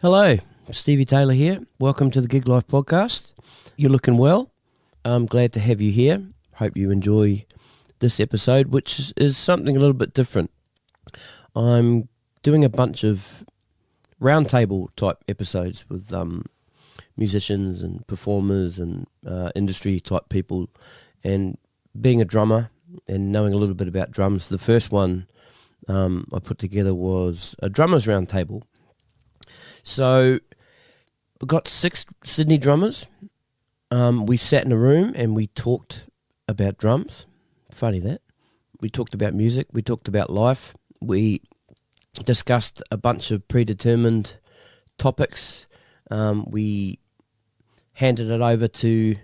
Hello, Stevie Taylor here. Welcome to the Gig Life Podcast. You're looking well. I'm glad to have you here. Hope you enjoy this episode, which is something a little bit different. I'm doing a bunch of roundtable type episodes with musicians and performers and industry type people. And being a drummer and knowing a little bit about drums, the first one I put together was a drummers roundtable. So we got 6 Sydney drummers. We sat in a room and we talked about drums. Funny that. We talked about music. We talked about life. We discussed a bunch of predetermined topics. We handed it over to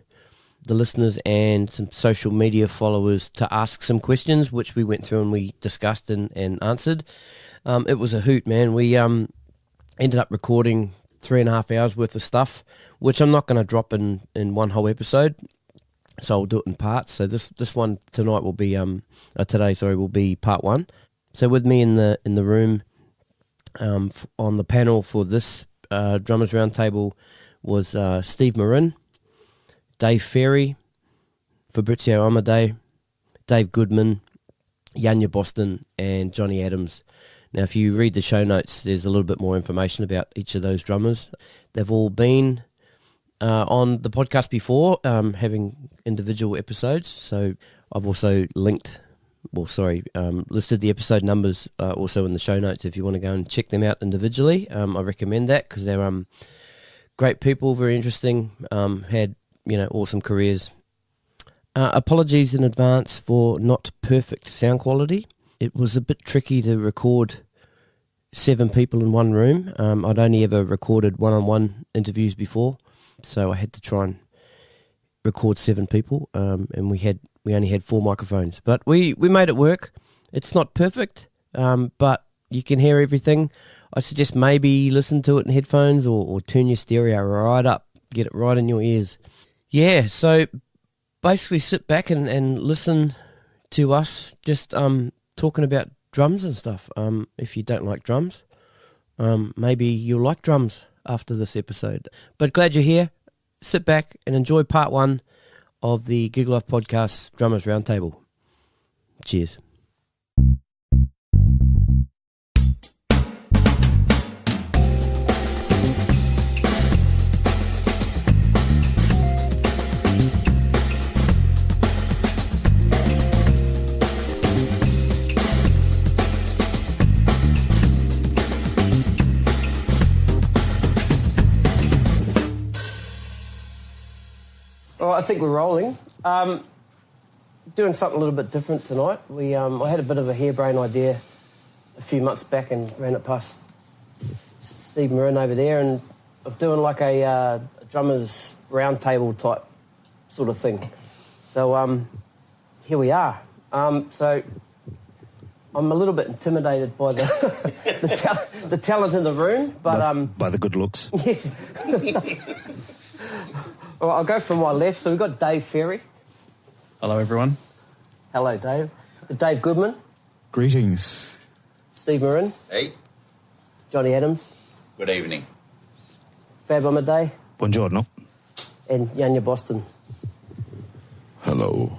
the listeners and some social media followers to ask some questions, which we went through and we discussed and answered. It was a hoot, man. We ended up recording 3.5 hours worth of stuff, which I'm not going to drop in one whole episode, so I'll do it in parts. So this one tonight will be will be part 1. So with me in the room on the panel for this drummers roundtable was Steve Marin, Dave Ferry, Fabrizio Omodei, Dave Goodman, Yanya Boston, and Jonnie Adams. Now, if you read the show notes, there's a little bit more information about each of those drummers. They've all been on the podcast before, having individual episodes. So I've also listed the episode numbers also in the show notes if you want to go and check them out individually. I recommend that because they're great people, very interesting, had awesome careers. Apologies in advance for not perfect sound quality. It was a bit tricky to record 7 people in one room. I'd only ever recorded one-on-one interviews before, so I had to try and record 7 people, and we only had 4 microphones. But we made it work. It's not perfect, but you can hear everything. I suggest maybe listen to it in headphones or turn your stereo right up, get it right in your ears. Yeah, so basically sit back and listen to us just talking about drums and stuff. If you don't like drums, maybe you'll like drums after this episode. But glad you're here. Sit back and enjoy part 1 of the Gig Life Podcast Drummers Roundtable. Cheers. I think we're rolling. Doing something a little bit different tonight. I had a bit of a harebrained idea a few months back and ran it past Steve Marin over there, and of doing like a drummers roundtable type sort of thing. So here we are. So I'm a little bit intimidated by the talent in the room, but by the good looks. Yeah. All right, I'll go from my left. So we've got Dave Ferry. Hello, everyone. Hello, Dave. Dave Goodman. Greetings. Steve Marin. Hey. Jonnie Adams. Good evening. Fab Omodei. Buongiorno. And Yanya Boston. Hello.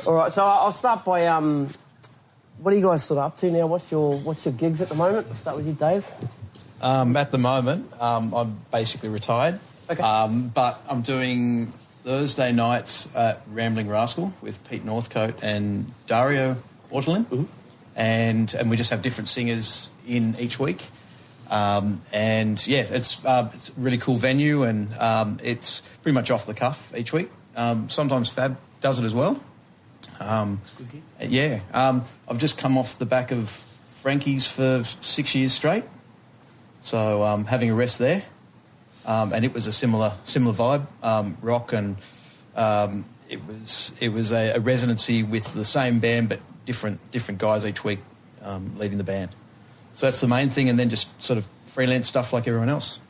All right, so I'll start by what are you guys sort of up to now? What's your gigs at the moment? I'll start with you, Dave. At the moment, I'm basically retired. Okay. But I'm doing Thursday nights at Rambling Rascal with Pete Northcote and Dario Ortolin. Mm-hmm. And we just have different singers in each week. And yeah, it's a really cool venue, and it's pretty much off the cuff each week. Sometimes Fab does it as well. Yeah. I've just come off the back of Frankies for 6 years straight. So having a rest there, and it was a similar vibe, rock, and it was a residency with the same band but different guys each week leading the band. So that's the main thing, and then just sort of freelance stuff like everyone else.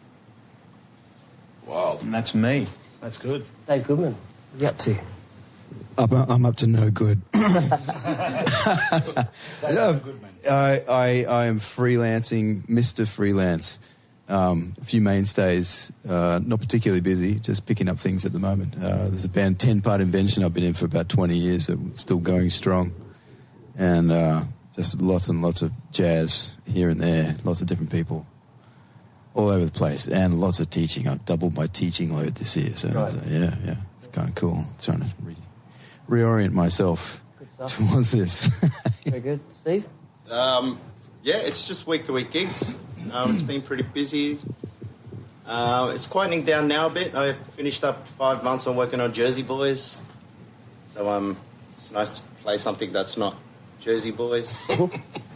Wow. And that's me. That's good. Dave Goodman, what are you up to? I'm up to no good. Goodman. I am freelancing, Mr. Freelance. A few mainstays, not particularly busy, just picking up things at the moment. There's a band, 10-part Invention, I've been in for about 20 years, still going strong. And just lots and lots of jazz here and there, lots of different people all over the place, and lots of teaching. I've doubled my teaching load this year, so yeah, it's kind of cool. Trying to reorient myself towards this. Very good. Steve? Yeah, it's just week-to-week gigs. It's been pretty busy. It's quietening down now a bit. I finished up 5 months on working on Jersey Boys. So it's nice to play something that's not Jersey Boys.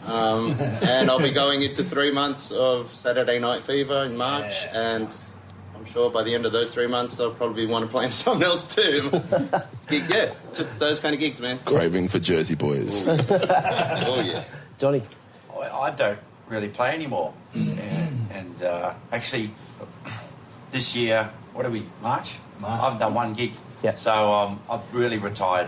And I'll be going into 3 months of Saturday Night Fever in March. And I'm sure by the end of those 3 months, I'll probably want to play something else too. Yeah, just those kind of gigs, man. Craving for Jersey Boys. Oh, yeah. Jonnie? I don't really play anymore. And actually, this year, what are we, March? I've done one gig. Yeah. So I've really retired.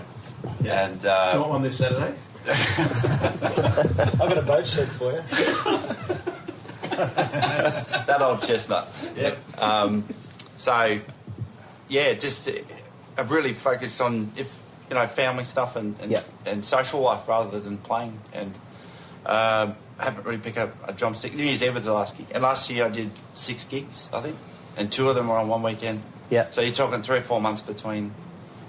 Yeah. And Do you want one this Saturday? I've got a boat shed for you. that old chestnut. Yeah. So, yeah, just I've really focused on family stuff and social life rather than playing. And haven't really picked up a drumstick. New Year's Eve was the last gig. And last year I did 6 gigs, I think, and 2 of them were on one weekend. Yeah. So you're talking 3 or 4 months between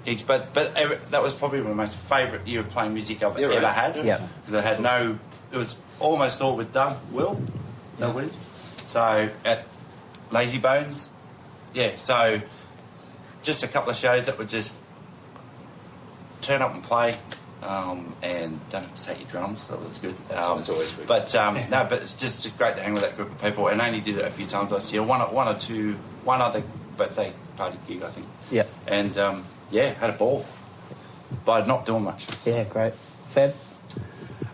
gigs. But that was probably my most favourite year of playing music I've ever had. Yeah. Because I had it was almost all with Doug Williams. So at Lazy Bones, so just a couple of shows that would just turn up and play, and don't have to take your drums. That was good. That's always good. But but it's just great to hang with that group of people. And I only did it a few times last year. One other birthday party gig, I think. Yeah. And had a ball, but not doing much. Yeah, great. Fab?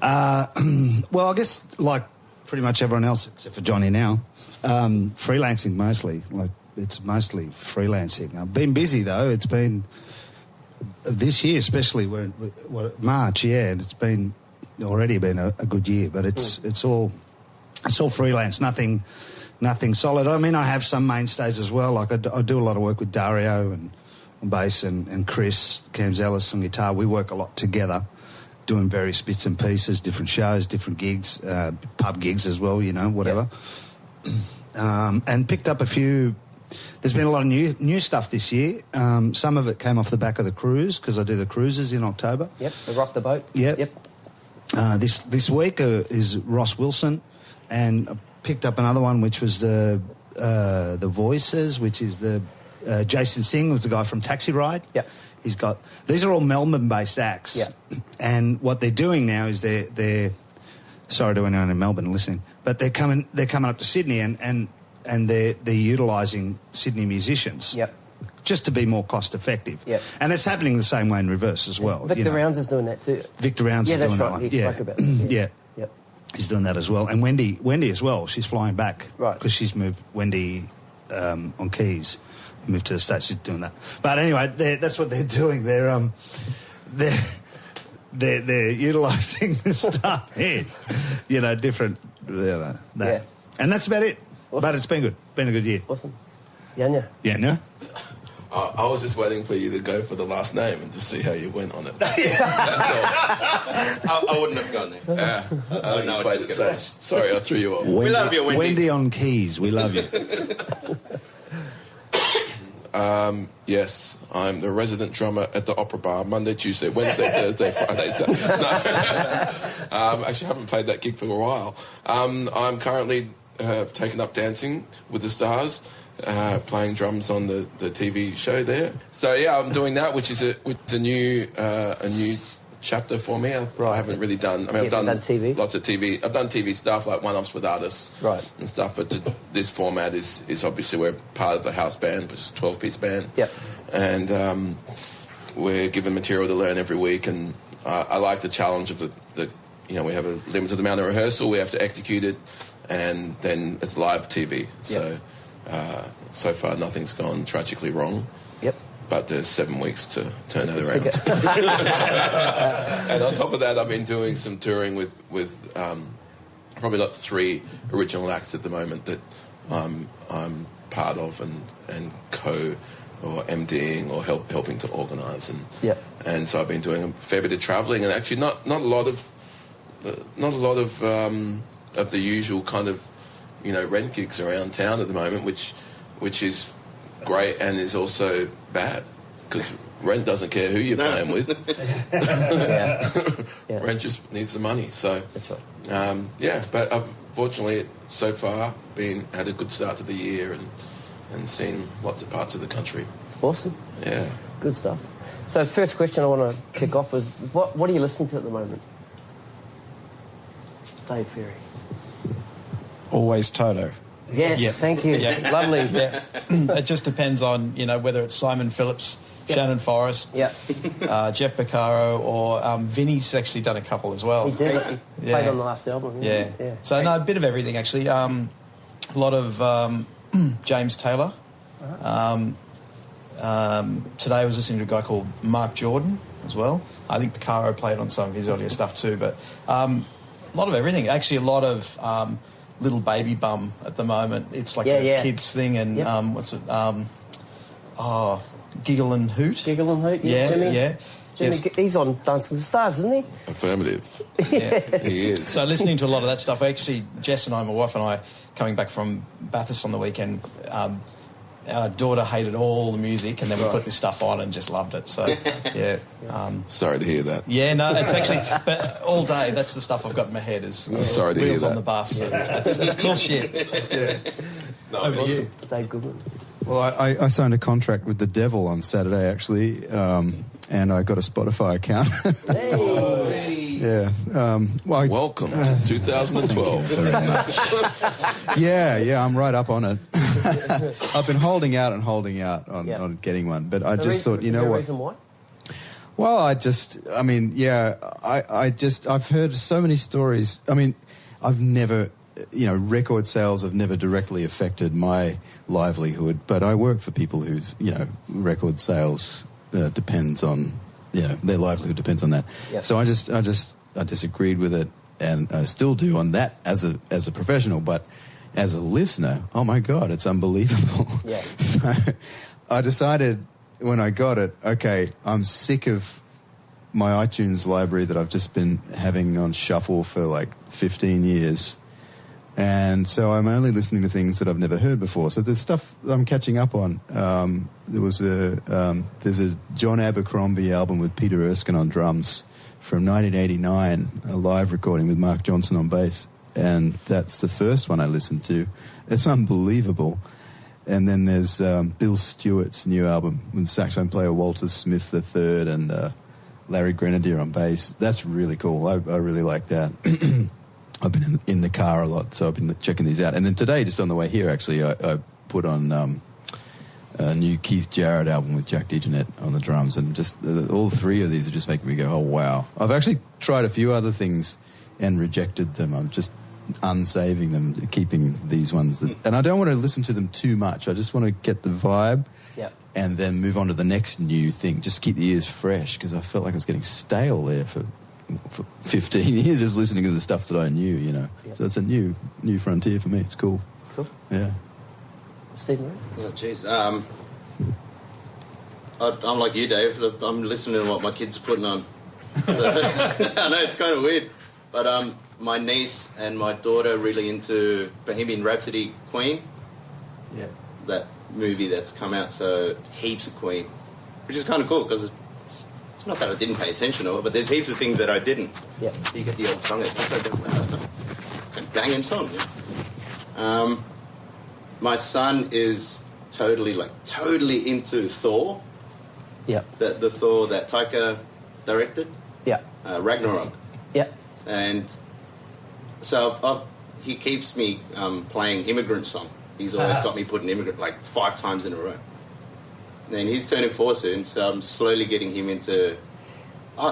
Well, I guess like pretty much everyone else except for Jonnie now, freelancing mostly. Like it's mostly freelancing. I've been busy though. It's been this year, especially March. Yeah, it's been already been a good year. But it's all freelance. Nothing solid. I mean, I have some mainstays as well. Like I do a lot of work with Dario and on bass and Chris Camzelis on guitar. We work a lot together, doing various bits and pieces, different shows, different gigs, pub gigs as well, whatever. Yep. And picked up a few. There's been a lot of new stuff this year. Some of it came off the back of the cruise, because I do the cruises in October. Yep, the Rock the Boat. Yep. This week is Ross Wilson, and I picked up another one, which was the Voices, which is the Jason Singh was the guy from Taxi Ride. Yep. He's got. These are all Melbourne-based acts. Yep. And what they're doing now is they're sorry to anyone in Melbourne listening, but they're coming up to Sydney and they're utilising Sydney musicians. Yep. Just to be more cost effective. Yep. And it's happening the same way in reverse as well. Victor Rounds is doing that too. Victor Rounds is doing that one. He spoke about it. Yeah. Yep. He's doing that as well. And Wendy as well. She's flying back. Right. Because she's moved, Wendy on keys, moved to the States. She's doing that. But anyway, that's what they're doing. They're utilising the stuff here. Different. That. Yeah. And that's about it. Awesome. But it's been good. Been a good year. Awesome. Yanya? Yeah, no? I was just waiting for you to go for the last name and to see how you went on it. That's all. I wouldn't have gone there. You played it, so sorry, I threw you off. We love you, Wendy. Wendy on keys. We love you. Yes, I'm the resident drummer at the Opera Bar, Monday, Tuesday, Wednesday, Thursday, Friday. No. Actually, I haven't played that gig for a while. I'm currently taken up Dancing with the Stars, playing drums on the TV show there. So yeah, I'm doing that, which is a new chapter for me. I haven't really done. I mean, I've done TV? Lots of TV. I've done TV stuff like one-offs with artists, right, and stuff. But this format is obviously we're part of the house band, which is a 12-piece band. Yep. And we're given material to learn every week, and I like the challenge of the we have a limited amount of rehearsal. We have to execute it, and then it's live TV. So so far nothing's gone tragically wrong. Yep. but there's 7 weeks to turn that around. And on top of that, I've been doing some touring with probably like 3 original acts at the moment that I'm part of and co or MDing or helping to organise, and so I've been doing a fair bit of travelling, and actually not a lot of the usual kind of rent gigs around town at the moment, which is great and is also bad because rent doesn't care who you're playing with. Rent just needs the money. So that's right. But I've fortunately so far had a good start to the year and seen lots of parts of the country. Awesome. Yeah. Good stuff. So first question I want to kick off is what are you listening to at the moment? Dave, Ferry. Always Toto. Yes, Yep. thank you. Yep. Lovely. Yeah. It just depends on, whether it's Simon Phillips, Shannon Forrest, Yeah. Jeff Beccaro, or Vinny's actually done a couple as well. He did. He played on the last album. Yeah. So, no, a bit of everything, actually. A lot of James Taylor. Today I was listening to a guy called Mark Jordan as well. I think Beccaro played on some of his earlier stuff too, but a lot of everything. Actually, a lot of Little Baby Bum at the moment. It's like a kids thing, and what's it? Giggle and Hoot. Giggle and Hoot. Yeah, Jimmy. yeah. Jimmy, Yes. He's on Dancing with the Stars, isn't he? Affirmative. Yeah. He is. So listening to a lot of that stuff, actually, Jess and I, my wife and I, coming back from Bathurst on the weekend, our daughter hated all the music, and then we put this stuff on and just loved it. So, yeah. Sorry to hear that. Yeah, no, it's actually, but all day, that's the stuff I've got in my head is sorry to hear Wheels on that. the Bus. So it's cool shit. Yeah. Over to you. Dave Goodman. Well, I signed a contract with the devil on Saturday, actually, and I got a Spotify account. Yeah. Welcome to 2012. Very much. Yeah, I'm right up on it. I've been holding out on getting one, but I just thought, you know what? Reason why? Well, I've heard so many stories. I mean, I've never, record sales have never directly affected my livelihood, but I work for people who, record sales depends on, their livelihood depends on that. Yep. So I disagreed with it, and I still do on that as a professional, but as a listener, oh my God, it's unbelievable. Yeah. So I decided when I got it, okay, I'm sick of my iTunes library that I've just been having on shuffle for like 15 years. And so I'm only listening to things that I've never heard before. So there's stuff I'm catching up on. There's a John Abercrombie album with Peter Erskine on drums from 1989, a live recording with Mark Johnson on bass. And that's the first one I listened to. It's unbelievable. And then there's Bill Stewart's new album with saxophone player Walter Smith III and Larry Grenadier on bass. That's really cool. I really like that. I've been in the car a lot, so I've been checking these out. And then today, just on the way here, actually, I put on a new Keith Jarrett album with Jack DeJohnette on the drums. And just all 3 of these are just making me go, oh, wow. I've actually tried a few other things and rejected them. I'm just unsaving them, keeping these ones. And I don't want to listen to them too much. I just want to get the vibe and then move on to the next new thing. Just keep the ears fresh, because I felt like I was getting stale there for 15 years just listening to the stuff that I knew, Yep. So it's a new frontier for me. It's cool. Cool. Yeah. Steve Marin? Oh, jeez. I'm like you, Dave. I'm listening to what my kids are putting on. I know, it's kind of weird. But my niece and my daughter are really into Bohemian Rhapsody Queen. Yeah. That movie that's come out, so heaps of Queen. Which is kind of cool, because it's not that I didn't pay attention to it, but there's heaps of things that I didn't. Yeah. You get the old song, it's so different. A banging song, yeah. My son is totally into Thor. Yeah. The Thor that Taika directed. Yeah. Ragnarok. Yeah. And so he keeps me playing Immigrant Song. He's always got me putting Immigrant like 5 times in a row. And he's turning 4 soon, so I'm slowly getting him into,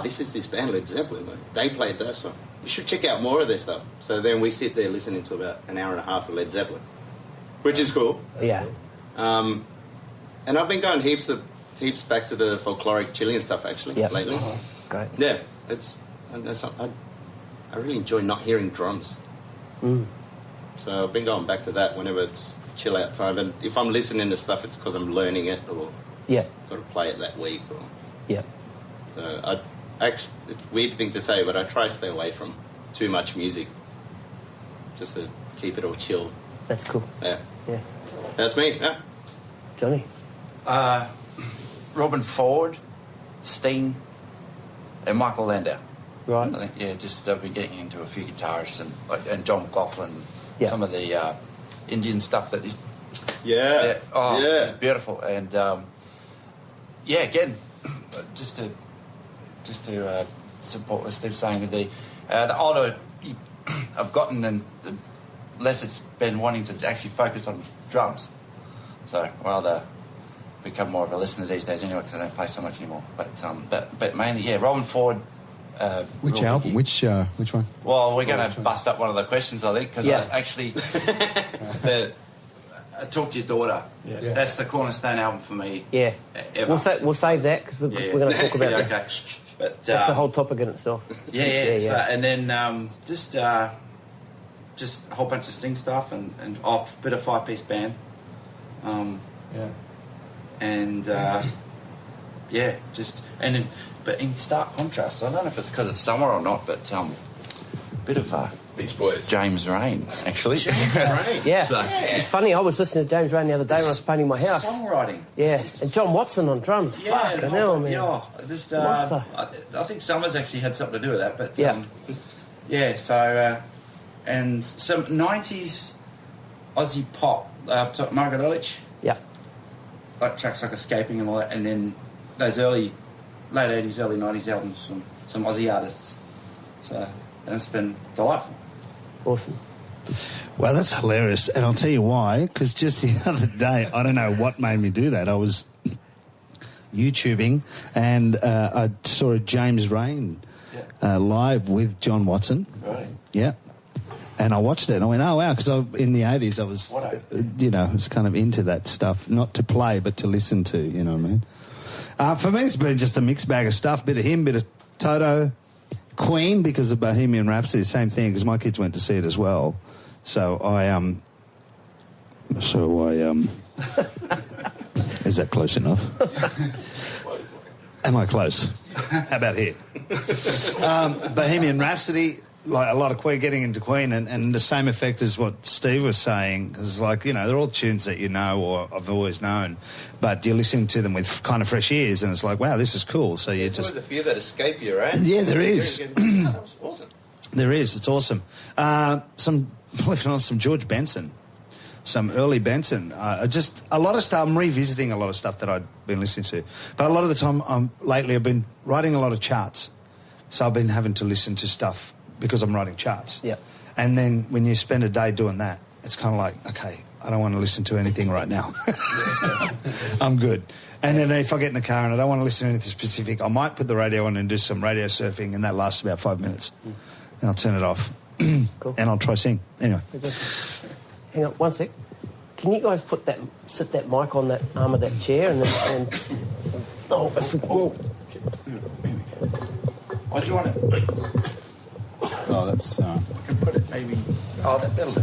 this is this band Led Zeppelin. Like, they played that song. You should check out more of their stuff. So then we sit there listening to about an hour and a half of Led Zeppelin, which is cool. Yeah. And I've been going heaps of heaps back to the folkloric Chilean stuff actually lately. Great. Yeah, I really enjoy not hearing drums. So I've been going back to that whenever it's chill out time. And if I'm listening to stuff, it's because I'm learning it or got to play it that week. Or, so it's a weird thing to say, but I try to stay away from too much music just to keep it all chill. That's cool. Yeah. Yeah. That's me. Yeah. Jonnie? Robin Ford, Steen, and Michael Landau. Right. I think, just I've been getting into a few guitarists and John McLaughlin, some of the Indian stuff that is. It's beautiful. And again, just to support what Steve's saying with the older I've gotten, and the less it's been wanting to actually focus on drums. So rather become more of a listener these days anyway, because I don't play so much anymore. But mainly, Robin Ford. Which album? Which one? Well, we're going to bust up one of the questions, I think, because I actually Talk to Your Daughter. Yeah. That's the cornerstone album for me. Yeah. Ever. We'll save that because we're going to talk about that. Okay. But that's the whole topic in itself. Yeah. So, and then just a whole bunch of Sting stuff and a bit of 5-piece band. But in stark contrast, I don't know if it's because it's summer or not, but a bit of Beach Boys. James Rain, actually. James Rain. It's funny, I was listening to James Rain the other day when I was painting my house. Songwriting. Yeah, and John Watson on drums. Fuck, hell, man. I think Summer's actually had something to do with that, but so and some 90s Aussie pop, Margaret Ehrlich. Yeah. Like tracks like Escaping and all that, and then those late 80s, early 90s albums from some Aussie artists. So, and it's been delightful. Awesome. Well, that's hilarious. And I'll tell you why, because just the other day, I don't know what made me do that. I was YouTubing and I saw a James Rain live with John Watson. Right. Yeah. And I watched it and I went, oh, wow, because in the 80s I was, I was kind of into that stuff, not to play, but to listen to, you know what I mean? For me, it's been just a mixed bag of stuff, bit of him, bit of Toto, Queen, because of Bohemian Rhapsody, same thing, because my kids went to see it as well. So is that close enough? Am I close? How about here? Bohemian Rhapsody, like a lot of Queen, getting into Queen, and the same effect as what Steve was saying, because they're all tunes that you know or I've always known, but you're listening to them with kind of fresh ears, and it's like, wow, this is cool. So you There's always a few that escape you, right? Yeah, there is. That was awesome. There is. It's awesome. Believe it or not, some George Benson, some early Benson. Just a lot of stuff. I'm revisiting a lot of stuff that I'd been listening to, but a lot of the time, lately, I've been writing a lot of charts, so I've been having to listen to stuff because I'm writing charts. Yeah. And then when you spend a day doing that, it's kind of like, okay, I don't want to listen to anything right now. I'm good. And then if I get in the car and I don't want to listen to anything specific, I might put the radio on and do some radio surfing, and that lasts about 5 minutes. And I'll turn it off. Cool. And I'll try sing. Anyway. Hang on, one sec. Can you guys sit that mic on that arm of that chair and Oh, do you want it? Oh, that's... I can put it maybe... Oh, that'll do.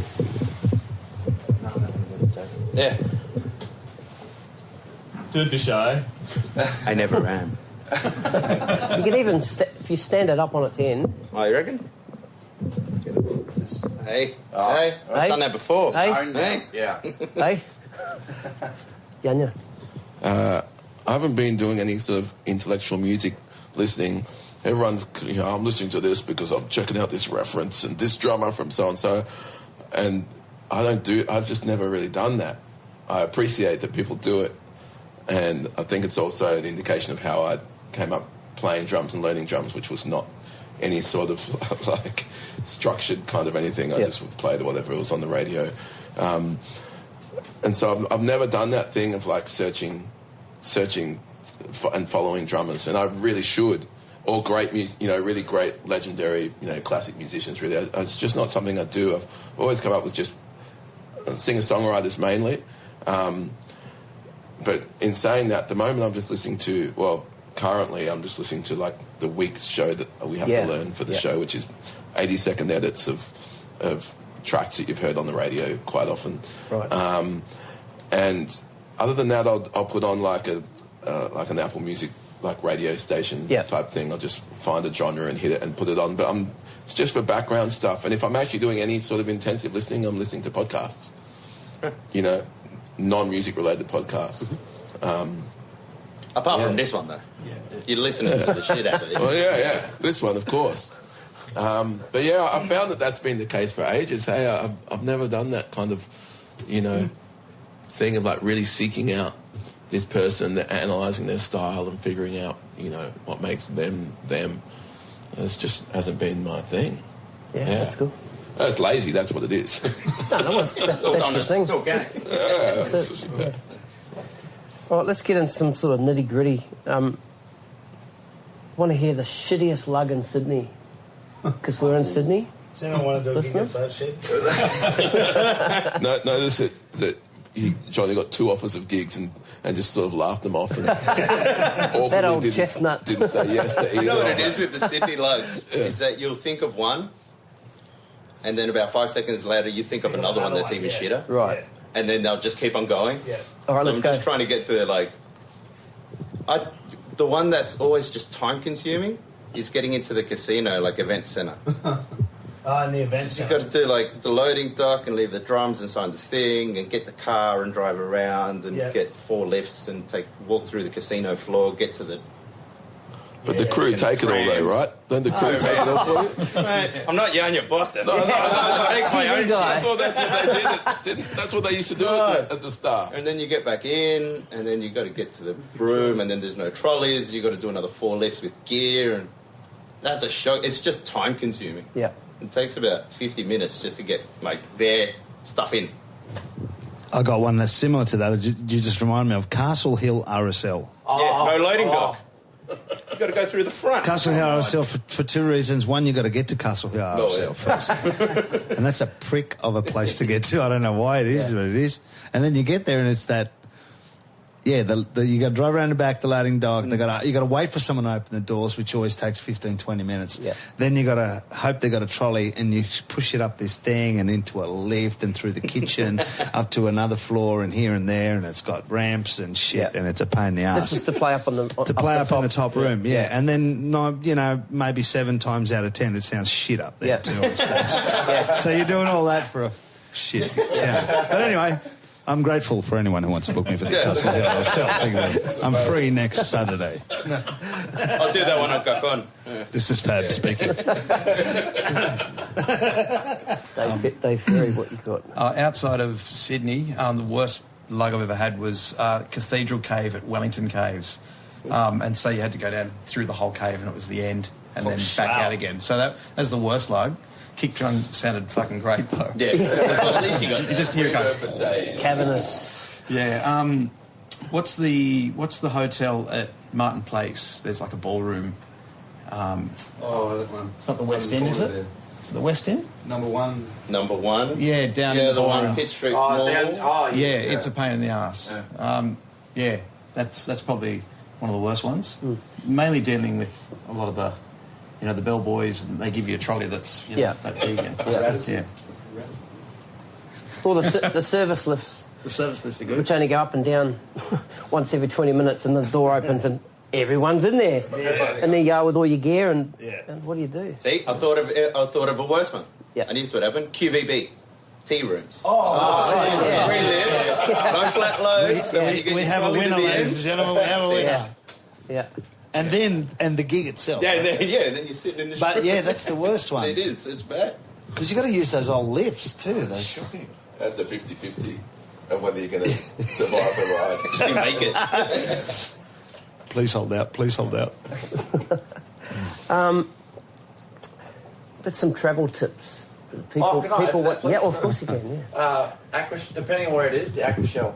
Yeah. Don't be shy. I never am. You can even, if you stand it up on its end. Oh, you reckon? Hey. I've done that before. Hey. Yeah. Hey. Yanya. I haven't been doing any sort of intellectual music listening. Everyone's, I'm listening to this because I'm checking out this reference and this drummer from so-and-so. And I've just never really done that. I appreciate that people do it. And I think it's also an indication of how I came up playing drums and learning drums, which was not any sort of like structured kind of anything. I just played whatever was on the radio. And so I've never done that thing of like searching and following drummers, and I really should. All great, really great, legendary, classic musicians. Really, it's just not something I do. I've always come up with just singer-songwriters mainly, But in saying that, at the moment I'm just listening to, currently I'm just listening to like the week's show that we have to learn for the show, which is 80-second edits of tracks that you've heard on the radio quite often. Right. And other than that, I'll put on like an Apple Music like radio station type thing. I'll just find a genre and hit it and put it on. But it's just for background stuff. And if I'm actually doing any sort of intensive listening, I'm listening to podcasts. Non-music related podcasts. Apart from this one, though. Yeah. You're listening to the shit out of this. Well, yeah. This one, of course. But yeah, I found that's been the case for ages. Hey, I've never done that kind of, thing of like really seeking out this person, analysing their style and figuring out, what makes them them. It just hasn't been my thing. Yeah, that's cool. That's lazy, that's what it is. That's the thing. It's organic. All right, let's get into some sort of nitty-gritty. Want to hear the shittiest lug in Sydney? Because we're in Sydney. Does anyone want to do a gig that shit? Notice that Jonnie got 2 offers of gigs and just sort of laughed them off. And that old chestnut. Didn't say yes to either. You know what it is with the Sydney lugs? Is that you'll think of one, and then about 5 seconds later you think of another one that's even shitter. Right. Yeah. And then they'll just keep on going. Yeah. All right, let's go. I'm just trying to get to the one that's always just time consuming is getting into the casino, like event centre. In the event You've got to do like the loading dock and leave the drums inside the thing and get the car and drive around and get 4 lifts and walk through the casino floor, get to the... But the crew take it all though, right? Don't the crew take it all for you? Mate, I'm not Yanya Boston. No. I take my own shit. I thought that's what they did. That's what they used to do at the start. And then you get back in, and then you got to get to the broom, and then there's no trolleys. You got to do another 4 lifts with gear, and that's a shock. It's just time consuming. Yeah. It takes about 50 minutes just to get their stuff in. I got one that's similar to that. You just remind me of Castle Hill RSL. No loading dock. You've got to go through the front. Castle Hill RSL for 2 reasons. One, you got to get to Castle Hill RSL first. And that's a prick of a place to get to. I don't know why it is, but it is. And then you get there and it's that... Yeah, you got to drive around the back, the loading dock. You got to wait for someone to open the doors, which always takes 15, 20 minutes. Yeah. Then you got to hope they got a trolley, and you push it up this thing and into a lift and through the kitchen up to another floor and here and there, and it's got ramps and shit, and it's a pain in the ass. This is to play up on the in the top room, and then maybe 7 times out of 10 it sounds shit up there too on stage. So you're doing all that for a shit sound. But anyway. I'm grateful for anyone who wants to book me for the Castle Hill show. I'm free next Saturday. I'll do that one on Gakon. This is Fab speaking. Dave Ferry, what you got? Outside of Sydney, the worst lug I've ever had was Cathedral Cave at Wellington Caves. And so you had to go down through the whole cave and it was the end and then back out again. So that's the worst lug. Kick drum sounded fucking great though. Yeah, at least you got you just hear it go cavernous. Yeah. What's the hotel at Martin Place? There's like a ballroom. That one. It's not the West End, is it? Is it the West End? Number one. Yeah, down in the ballroom. one Pitt Street Mall. Yeah, it's a pain in the ass. Yeah, that's probably one of the worst ones. Mainly dealing with a lot of the the bellboys, and they give you a trolley that's that big. Or the service lifts. The service lifts are good. Which only go up and down once every 20 minutes, and the door opens and everyone's in there. And there you go with all your gear, and what do you do? See, I thought of a worse one. Yeah. And here's what happened: QVB, tea rooms. No flat loads. We have a winner, ladies and gentlemen. We have a winner. Yeah. And the gig itself. And then you're sitting in the But that's the worst one. It is. It's bad. Because you got to use those old lifts too. Shocking. That's a 50-50 of whether you're going to survive the ride. Actually make it. Please hold out. But some travel tips. Can I add to that, please? Yeah, of course you can. Depending on where it is, the Aqua Shell.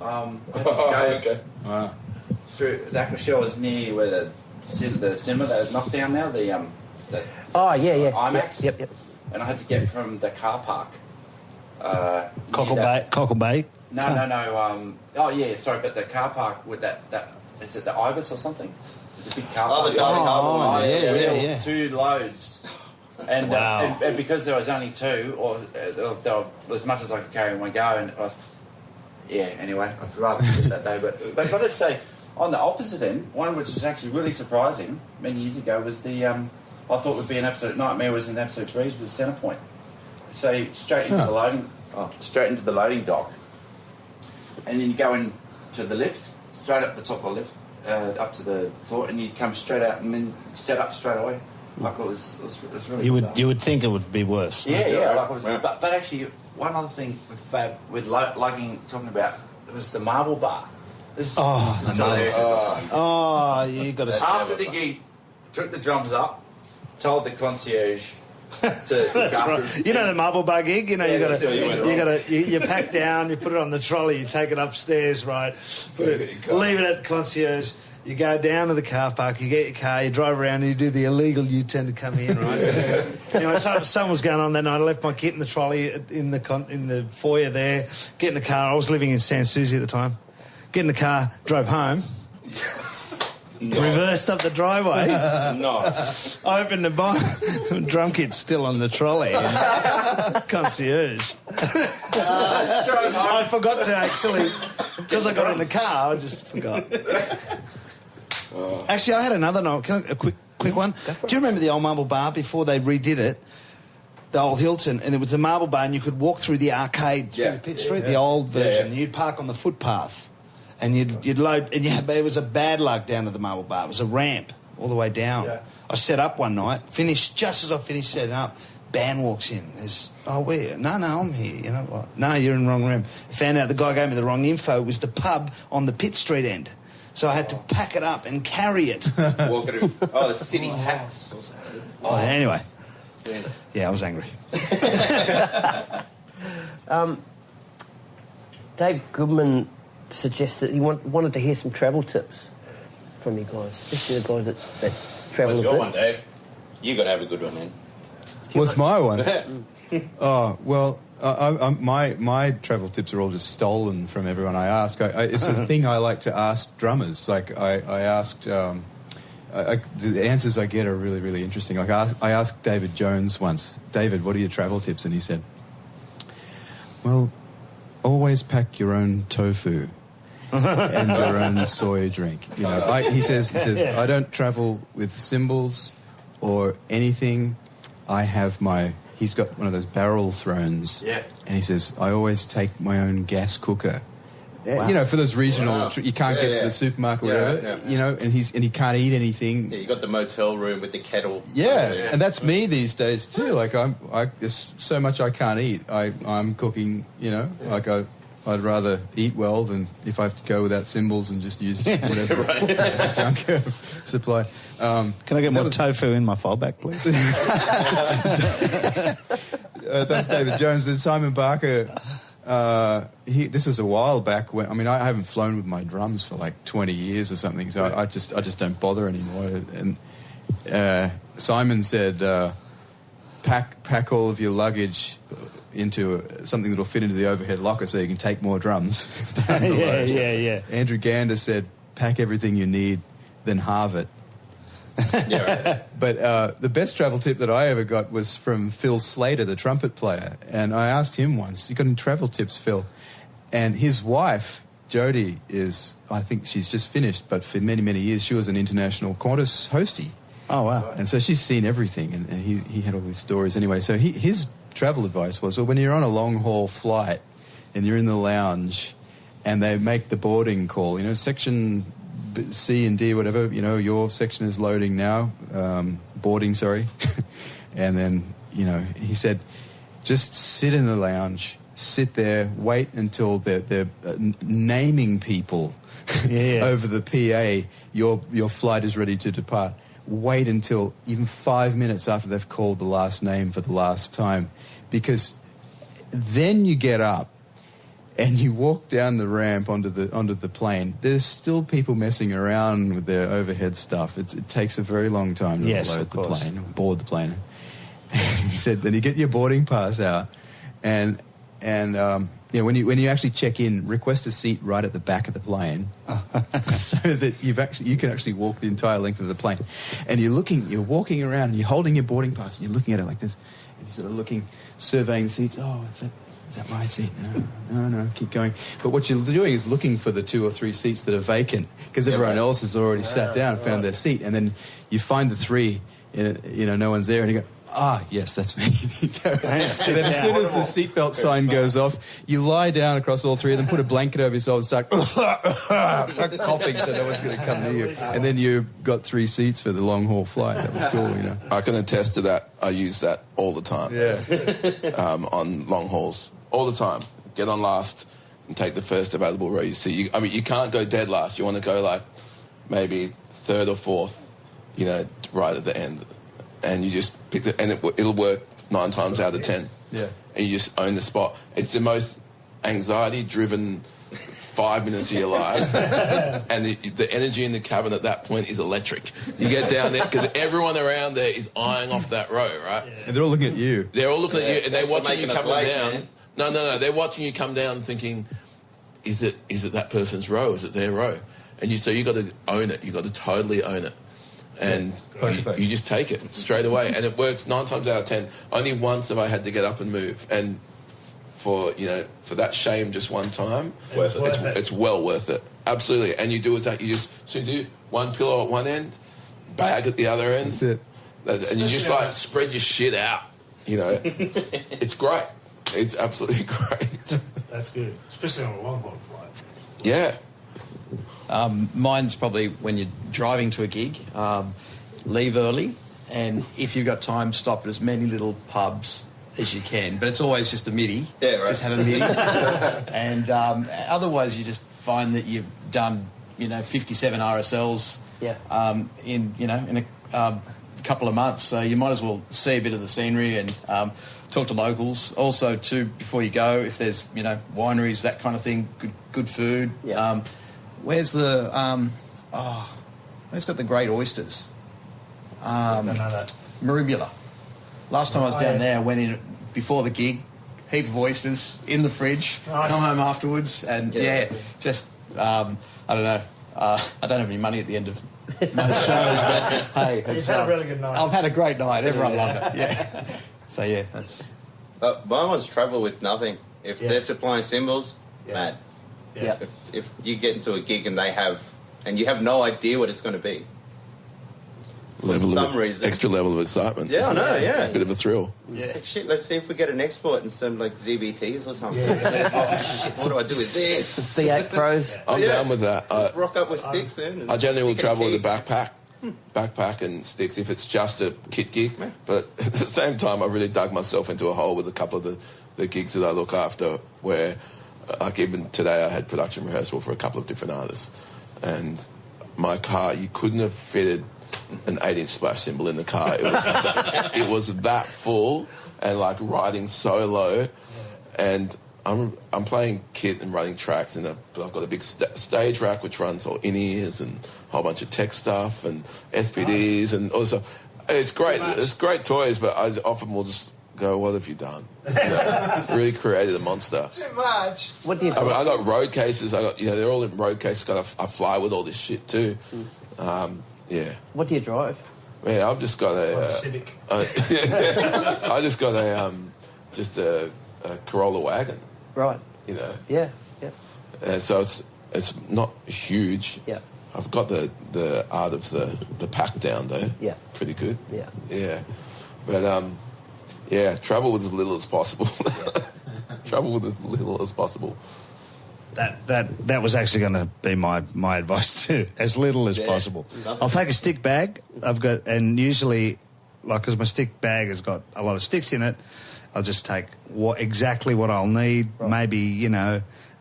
Okay. Wow. Through the Aqua Shell is near where the cinema that was knocked down now. IMAX. Yep. And I had to get from the car park. Cockle Bay. No. Oh yeah, sorry, but the car park with that is it the Ibis or something? It's a big car park. the car. Yeah. 2 loads. And, wow. and because there was only 2, or there were as much as I could carry in one go, and anyway, I'd rather do that day. But I've got to say, on the opposite end, one which was actually really surprising many years ago was the I thought would be an absolute nightmare, was an absolute breeze, was Centre Point. So straight into the loading dock, and then you go into the lift, straight up the top of the lift, up to the floor, and you come straight out and then set up straight away. Like it was really. You would think it would be worse. Yeah. Like it was, but actually, one other thing with Fab with lugging, talking about, it was the marble bar. You got to. After the gig, took the drums up, told the concierge to look after. You know the marble bar gig. You know you pack down, you put it on the trolley, you take it upstairs, right? Leave it at the concierge. You go down to the car park, you get your car, you drive around, and you do the illegal U-turn to come in, right? Anyway, something was going on that night. I left my kit in the trolley in the foyer there. Get in the car. I was living in San Susi at the time. Get in the car, drove home. Reversed up the driveway. I opened the bar. Drum kit's still on the trolley. Concierge. I forgot to actually, because I got in the car, I just forgot. Actually, I had another note. A quick one. Do you remember the old marble bar before they redid it? The old Hilton, and it was a marble bar, and you could walk through the arcade through Pitt Street, the old version. You'd park on the footpath, and you'd load. And it was a bad luck down to the marble bar. It was a ramp all the way down. Yeah. I set up one night, finished just as I finished setting up. Band walks in. There's where? No, I'm here. You know what? No, you're in the wrong room. Found out the guy gave me the wrong info. It was the pub on the Pitt Street end. So I had to pack it up and carry it. Walk it in. The city tax. Anyway. Yeah, I was angry. Dave Goodman suggested he wanted to hear some travel tips from you guys, especially the guys that travel What's a your bit. one, Dave? You got to have a good one, man. What's my one? My travel tips are all just stolen from everyone I ask. It's a thing I like to ask drummers. Like I asked, the answers I get are really, really interesting. Like I asked David Jones once, David, what are your travel tips? And he said, well, always pack your own tofu and your own soy drink. You know, he says, I don't travel with cymbals or anything. I have he's got one of those barrel thrones. Yeah. And he says, I always take my own gas cooker. Wow. You know, for those regional, you can't get to the supermarket or whatever, you know, and he can't eat anything. Yeah, you got the motel room with the kettle. Yeah, and that's me these days too. Like there's so much I can't eat. I'm cooking, you know, like I'd rather eat well than if I have to go without cymbals and just use whatever junk supply. Can I get more tofu in my fallback, please? That's David Jones. Then Simon Barker. This was a while back when I haven't flown with my drums for like 20 years or something, so I just don't bother anymore. And Simon said, pack all of your luggage into something that'll fit into the overhead locker so you can take more drums. Yeah. Andrew Gander said, pack everything you need, then halve it. But the best travel tip that I ever got was from Phil Slater, the trumpet player. And I asked him once, you got any travel tips, Phil? And his wife, Jodie, I think she's just finished, but for many, many years she was an international Qantas hostie. Oh, wow. And so she's seen everything, and he had all these stories anyway. So his travel advice was, well, when you're on a long-haul flight and you're in the lounge and they make the boarding call, you know, section C and D, whatever, you know, your section is loading now, boarding, sorry. And then, you know, he said, just sit in the lounge, sit there, wait until they're naming people over the PA, your flight is ready to depart. Wait until even 5 minutes after they've called the last name for the last time, because then you get up and you walk down the ramp onto the plane. There's still people messing around with their overhead stuff. It takes a very long time to load the plane, board the plane. He said, then you get your boarding pass out, and And when you actually check in, request a seat right at the back of the plane, so that you can actually walk the entire length of the plane. And you're walking around, and you're holding your boarding pass, and you're looking at it like this, and you're sort of looking, surveying seats. Oh, is that my seat? No, keep going. But what you're doing is looking for the 2 or 3 seats that are vacant, because everyone else has already sat down, found their seat, and then you find the 3, no one's there, and you go, yes, that's me. And then as soon as the seatbelt sign goes off, you lie down across all 3 of them, put a blanket over yourself and start coughing so no one's going to come near you. And then you've got 3 seats for the long-haul flight. That was cool, I can attest to that. I use that all the time. Yeah. On long hauls. All the time. Get on last and take the first available row you see. You can't go dead last. You want to go like maybe 3rd or 4th, right at the end. And you just pick it, and it'll work 9 times out of 10. Yeah. And you just own the spot. It's the most anxiety-driven 5 minutes of your life. And the energy in the cabin at that point is electric. You get down there, because everyone around there is eyeing off that row, right? Yeah. And they're all looking at you. They're all looking at you, and they're watching you coming down. Man. No. They're watching you come down thinking, is it that person's row? Is it their row? And so you got to own it. You got to totally own it. And you just take it straight away, and it works 9 times out of 10. Only once have I had to get up and move, and for that shame, just one time, it's well worth it. Absolutely. And you do it. You just do one pillow at one end, bag at the other end. That's it. And you just spread your shit out. It's great. It's absolutely great. That's good, especially on a long haul flight. Yeah. Mine's probably when you're driving to a gig, leave early, and if you've got time, stop at as many little pubs as you can. But it's always just a midi. Yeah, right. Just have a midi. And otherwise, you just find that you've done, 57 RSLs in a couple of months. So you might as well see a bit of the scenery and talk to locals. Also, too, before you go, if there's, wineries, that kind of thing, good food. Yeah. Where's the where's got the great oysters? I don't know that. Maribula. Last time I was down there, I went in before the gig, heap of oysters in the fridge, Nice. come home afterwards, and just I don't know. I don't have any money at the end of most shows, but hey, You've had a really good night. I've had a great night. Everyone loved it. Yeah. So yeah, that's. Mine was travel with nothing. If they're supplying cymbals, mad. Yeah. If you get into a gig and you have no idea what it's going to be. Extra level of excitement. Yeah, I know, yeah. A bit of a thrill. Yeah. It's like, shit, let's see if we get an export and some ZBTs or something. Oh, shit, what do I do with this? C8 Pros. I'm down with that. Rock up with sticks, man. I generally will travel with a backpack and sticks if it's just a kit gig. But at the same time, I really dug myself into a hole with a couple of the gigs that I look after where, like even today, I had production rehearsal for a couple of different artists. And my car, you couldn't have fitted an 8-inch splash cymbal in the car. It was that full and like riding so low. And I'm playing kit and running tracks, and I've got a big stage rack which runs all in-ears and a whole bunch of tech stuff and SPDs and all this stuff. It's great. It's great toys, but I often will just go, what have you done? Really created a monster. Too much. What do you? I got road cases. They're all in road cases. I fly with all this shit too. Yeah. What do you drive? Yeah, I've just got a Civic. I just got a Corolla wagon. Right. Yeah. So it's not huge. Yeah. I've got the art of the pack down though. Yeah. Pretty good. Yeah. Yeah. But travel with as little as possible. Travel with as little as possible. That was actually going to be my advice too, as little as possible. I'll take a stick bag. And usually, because my stick bag has got a lot of sticks in it, I'll just take exactly what I'll need. Right. Maybe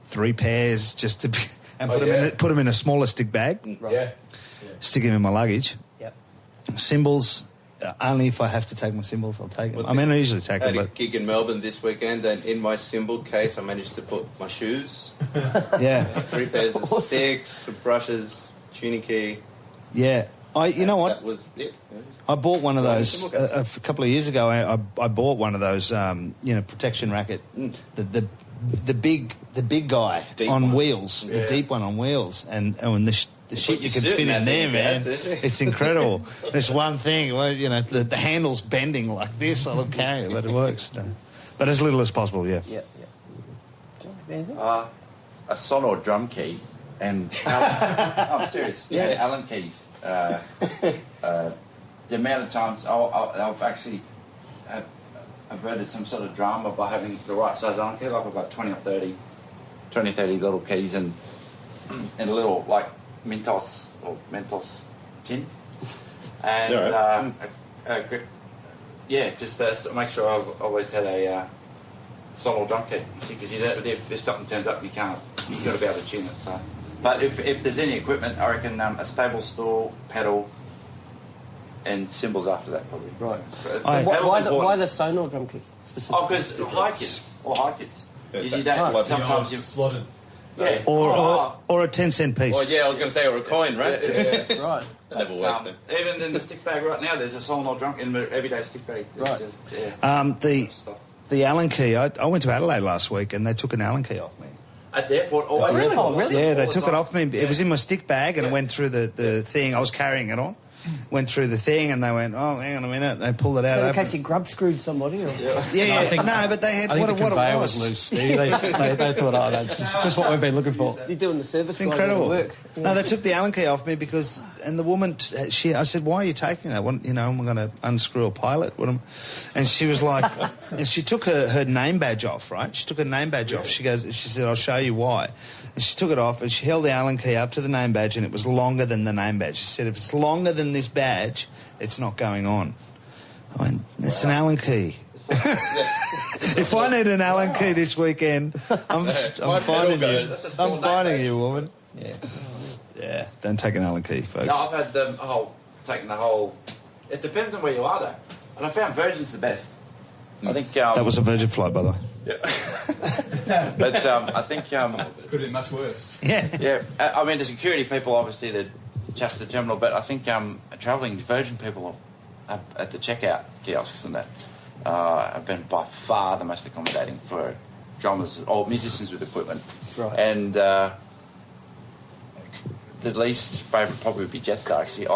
3 pairs just to and put them in a smaller stick bag. Right. Yeah. Stick them in my luggage. Yep. Cymbals. Only if I have to take my cymbals, I'll take them. I usually take them. I had a gig in Melbourne this weekend, and in my cymbal case, I managed to put my shoes. 3 pairs of sticks, some brushes, tuning key. Yeah. You know what? That was it. I bought one of those a couple of years ago. I bought one of those, protection racket, the big guy deep on one. wheels, the deep one on wheels, and the shit you can fit in there, man. It's incredible. There's one thing, the handle's bending like this. I'll carry it, but it works. But as little as possible, yeah. Yeah. Anything? A Sonor drum key and I'm serious. Yeah. And Allen keys. The amount of times I've actually averted some sort of drama by having the right size Allen key, like about 20 or 30 little keys and a little like Mentos tin. And just to make sure I've always had a Sonor drum kit, because if something turns up, you've got to be able to tune it. So, but if there's any equipment, I reckon a stable stool, pedal, and cymbals after that probably. Right. Why the Sonor drum kit specifically? Oh, because high kids. You don't sometimes you slotted. Yeah. Or a 10-cent piece. Well, yeah, I was going to say, or a coin, right? Yeah. Right. That never works, then. Even in the stick bag right now, there's a Sonor drum in the everyday stick bag. Right. The The Allen key, I went to Adelaide last week and they took an Allen key off me. At the airport, always. Really? Yeah, they took it off me. It was in my stick bag and it went through the thing. I was carrying it on. Went through the thing and they went, oh, hang on a minute. They pulled it out. So in case you grub screwed somebody? Or? Yeah. No, but they had I think what the it conveyor was. was loose, Steve. They thought, oh, that's just what we've been looking for. You're doing the service. It's incredible. Work. Yeah. No, they took the Allen key off me and the woman, I said, why are you taking that? I'm going to unscrew a pilot. And she was like, and she took her name badge off, right? She took her name badge off. She said, I'll show you why. And she took it off and she held the Allen key up to the name badge and it was longer than the name badge. She said, if it's longer than this badge, it's not going on. I went, it's an Allen key. If I need an Allen key this weekend, I'm finding you. I'm finding you, woman. Yeah. Don't take an Allen key, folks. No, I've had taking the whole. It depends on where you are, though. And I found Virgin's the best. I think that was a Virgin flight, by the way. Yeah. But I think Could have been much worse. Yeah. I mean, the security people obviously that just the terminal, but I think travelling Virgin people at the checkout kiosks and that have been by far the most accommodating for drummers or musicians with equipment. Right. And the least favourite probably would be Jetstar. Actually,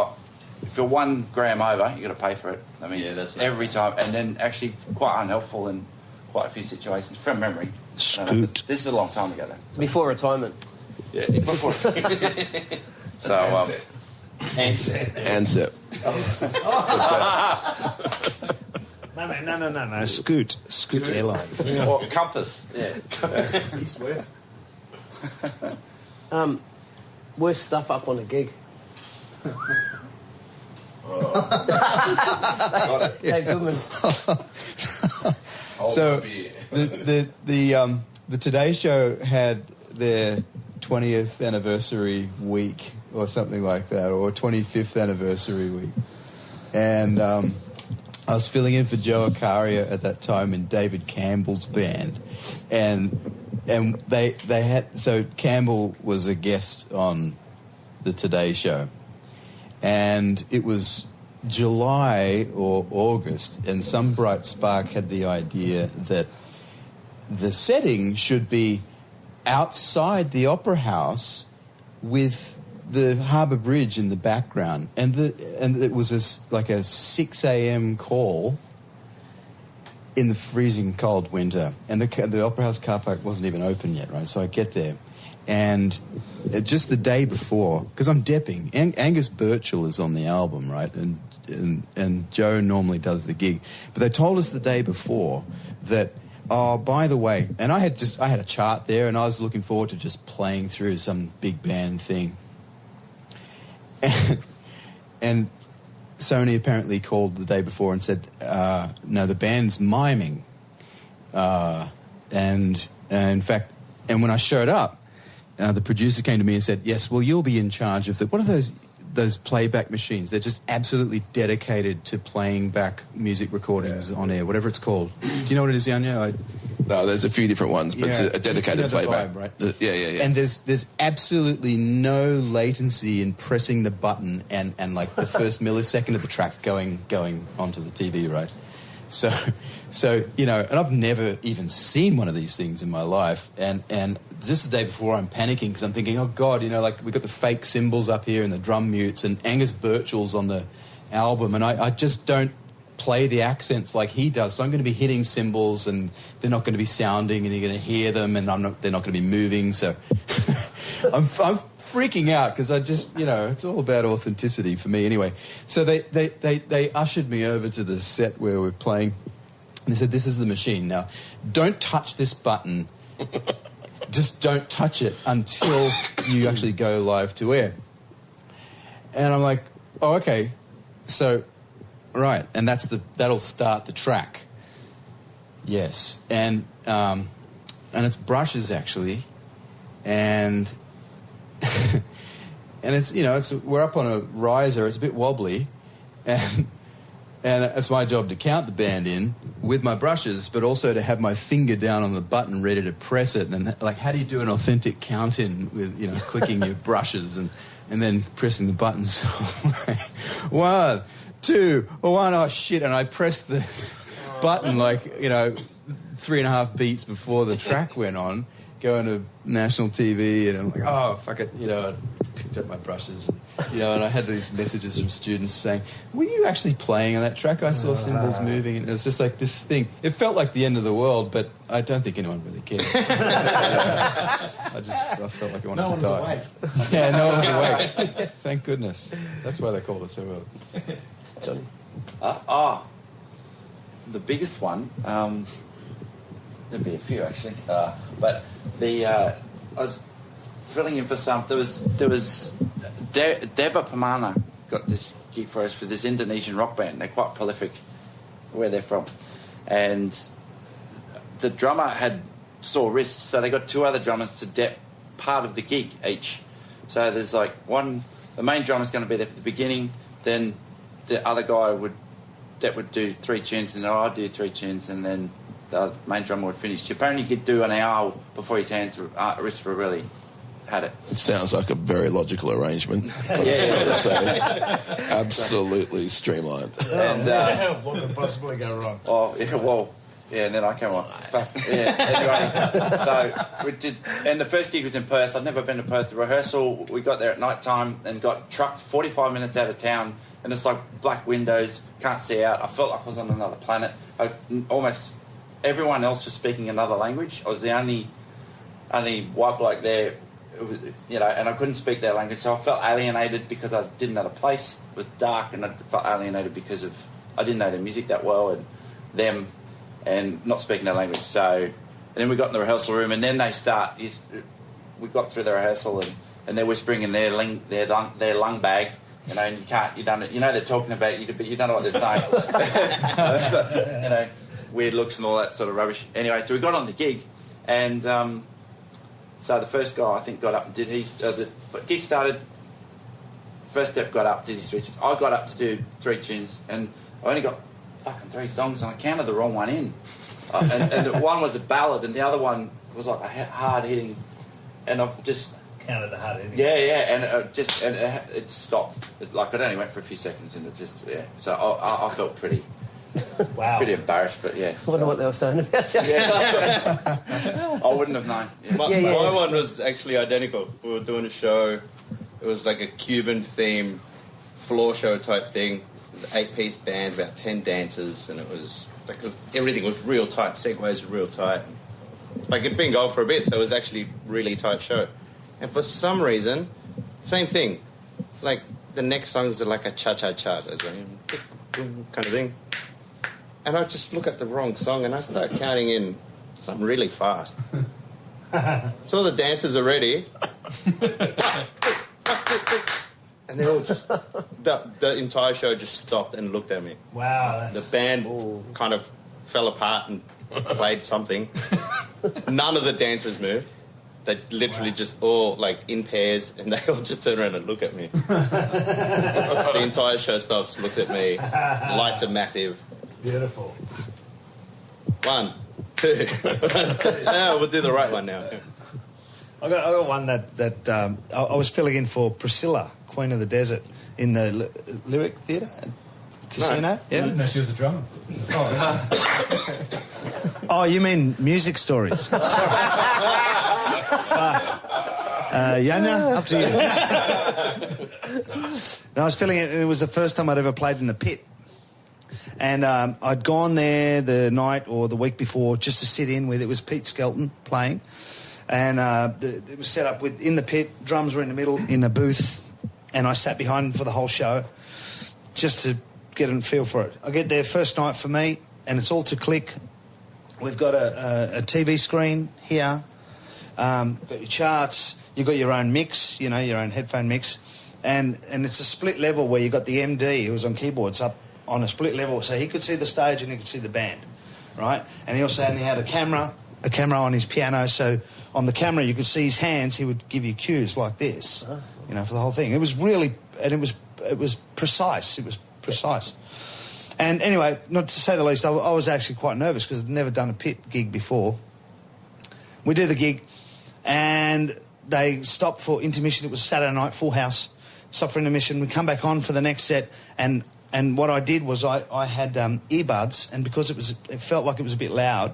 if you're 1 gram over, you got to pay for it. I mean, that's every time, and then actually quite unhelpful in quite a few situations from memory. Scoot. This is a long time ago, though. Before retirement. Yeah, before. So, Answer. No. Scoot Airlines. or Compass. Yeah. East West. Worst stuff up on a gig. Hey, Goodman. So the Today Show had their 20th anniversary week or something like that, or 25th anniversary week, and I was filling in for Joe Acaria at that time in David Campbell's band, and they had, so Campbell was a guest on the Today Show, and it was July or August, and some bright spark had the idea that the setting should be outside the Opera House with the Harbour Bridge in the background, and it was like a 6 a.m. call in the freezing cold winter, and the Opera House car park wasn't even open yet, right? So I get there, and just the day before, because I'm depping, Angus Birchall is on the album, right? And Joe normally does the gig, but they told us the day before that, oh, by the way, and I had a chart there, and I was looking forward to just playing through some big band thing. And Sony apparently called the day before and said, no, the band's miming. And in fact, and when I showed up, the producer came to me and said, yes, well, you'll be in charge of what are those playback machines? They're just absolutely dedicated to playing back music recordings on air, whatever it's called. Do you know what it is, Yanya? No, there's a few different ones, but it's Yeah. a dedicated You know the playback. vibe, right? Yeah. And there's absolutely no latency in pressing the button and like the first millisecond of the track going onto the TV, right? So and I've never even seen one of these things in my life, and just the day before I'm panicking because I'm thinking, oh God, like we've got the fake cymbals up here and the drum mutes, and Angus Birchall's on the album, and I just don't play the accents like he does, so I'm going to be hitting cymbals and they're not going to be sounding and you're going to hear them and they're not going to be moving, so I'm freaking out because I just it's all about authenticity for me anyway. So they ushered me over to the set where we're playing and they said, this is the machine, now don't touch this button, just don't touch it until you actually go live to air. And I'm like, oh okay, so right, and that'll start the track. Yes, and it's brushes actually, and and it's we're up on a riser. It's a bit wobbly, and it's my job to count the band in with my brushes, but also to have my finger down on the button ready to press it. And like, how do you do an authentic count in with clicking your brushes and then pressing the buttons? 1, 2, 1, oh shit, and I pressed the button 3.5 beats before the track went on, going to national TV, and I'm like, oh, fuck it, I picked up my brushes, and I had these messages from students saying, were you actually playing on that track? I saw cymbals moving, and it's just like this thing. It felt like the end of the world, but I don't think anyone really cared. I felt like I wanted to die. No one's awake. Yeah, no one's awake. Thank goodness. That's why they called it so early. Jonnie. The biggest one, there'd be a few actually, but I was filling in for some. There was Deva Pamana got this gig for us for this Indonesian rock band. They're quite prolific where they're from, and the drummer had sore wrists, so they got 2 other drummers to dep part of the gig each. So there's like one, the main drummer's going to be there for the beginning, then the other guy would do 3 tunes, and I'd do 3 tunes, and then the main drummer would finish. Apparently he could do an hour before his wrists were really had it. It sounds like a very logical arrangement. Yeah. Say. Absolutely streamlined. And what could possibly go wrong? oh yeah, well, yeah, and then I came on. Yeah, anyway, so we did, and the first gig was in Perth. I'd never been to Perth. The rehearsal, we got there at night time and got trucked 45 minutes out of town, and it's like black windows, can't see out. I felt like I was on another planet. Almost everyone else was speaking another language. I was the only white bloke there, and I couldn't speak their language, so I felt alienated because I didn't know the place. It was dark, and I felt alienated because I didn't know their music that well, and them, and not speaking their language. So, and then we got in the rehearsal room, and then they start. We got through the rehearsal, and they're whispering in their lung bag. And you don't know they're talking about you, but you don't know what they're saying. So, weird looks and all that sort of rubbish. Anyway, so we got on the gig, and so the first guy I think got up and did the gig started. First step got up, did his 3 tunes. I got up to do 3 tunes, and I only got fucking 3 songs, and I counted the wrong one in. And one was a ballad, and the other one was like a hard hitting, and I've just Counted the hard hitting. yeah, and it stopped. It only went for a few seconds, and it just So I felt pretty embarrassed, but yeah. I wonder what they were saying about you. Yeah, I wouldn't have known. Yeah. My one was actually identical. We were doing a show. It was like a Cuban theme floor show type thing. It was an 8-piece band, about 10 dancers, and it was like everything was real tight. Segues were real tight. Like it'd been going for a bit, so it was actually really tight show. And for some reason, same thing. Like the next songs are like a cha-cha-cha, it's like kind of thing. And I just look at the wrong song and I start counting in something really fast. So the dancers are ready. And they all just, the entire show just stopped and looked at me. Wow. The band kind of fell apart and played something. None of the dancers moved. They literally just all like in pairs, and they all just turn around and look at me. The entire show stops, looks at me. Lights are massive. Beautiful. 1, Two. No, we'll do the right one now. I got one that I was filling in for Priscilla, Queen of the Desert, in the Lyric Theatre Casino. No. Yeah. I didn't know she was a drummer. Oh, you mean music stories? Sorry. Yanya, up to you. No, I was filling it, and it was the first time I'd ever played in the pit. And I'd gone there the night or the week before just to sit in with, it was Pete Skelton playing. And it was set up in the pit, drums were in the middle in a booth, and I sat behind him for the whole show just to get a feel for it. I get there first night for me, and it's all to click. We've got a TV screen here, got your charts, you've got your own mix, your own headphone mix, and it's a split level where you've got the MD who was on keyboards up on a split level, so he could see the stage and he could see the band, right? And he also only had a camera on his piano, so on the camera you could see his hands. He would give you cues like this, for the whole thing. It was really, and it was precise. It was precise. And anyway, not to say the least, I was actually quite nervous because I'd never done a pit gig before. We do the gig, and they stopped for intermission. It was Saturday night, full house. Stopped for intermission. We come back on for the next set, and what I did was I had earbuds, and because it felt like it was a bit loud,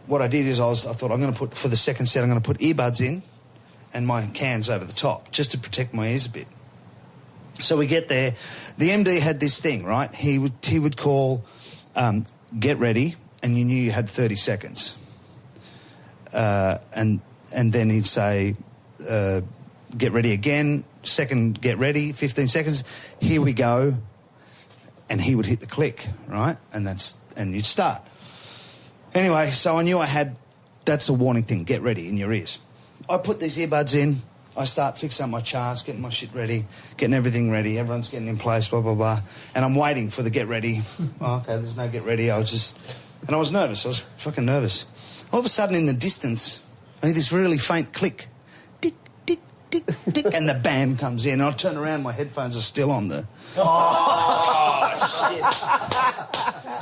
what I did is I thought I'm going to put, for the second set, I'm going to put earbuds in and my cans over the top just to protect my ears a bit. So we get there. The MD had this thing, right? He would call, get ready, and you knew you had 30 seconds. And then he'd say, get ready again, second get ready, 15 seconds, here we go. And he would hit the click, right? And you'd start. Anyway, so I knew that's a warning thing, get ready in your ears. I put these earbuds in, I start fixing up my charts, getting my shit ready, getting everything ready, everyone's getting in place, blah, blah, blah. And I'm waiting for the get ready. Oh, okay, there's no get ready. And I was nervous, I was fucking nervous. All of a sudden in the distance, I hear this really faint click. Tick, tick, tick, tick, and the band comes in. And I turn around, my headphones are still on the... Oh, shit.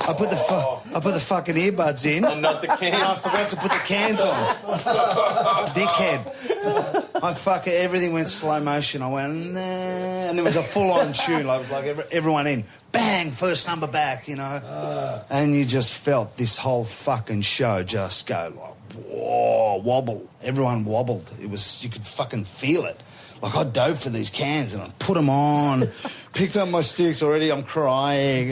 I put the fucking earbuds in. And not the cans. And I forgot to put the cans on. Dickhead. Everything went slow motion. I went, nah. And it was a full-on tune. Like, it was like everyone in. Bang, first number back, And you just felt this whole fucking show just go like, whoa, wobble. Everyone wobbled. You could fucking feel it. Like, I dove for these cans and I put them on, picked up my sticks already, I'm crying.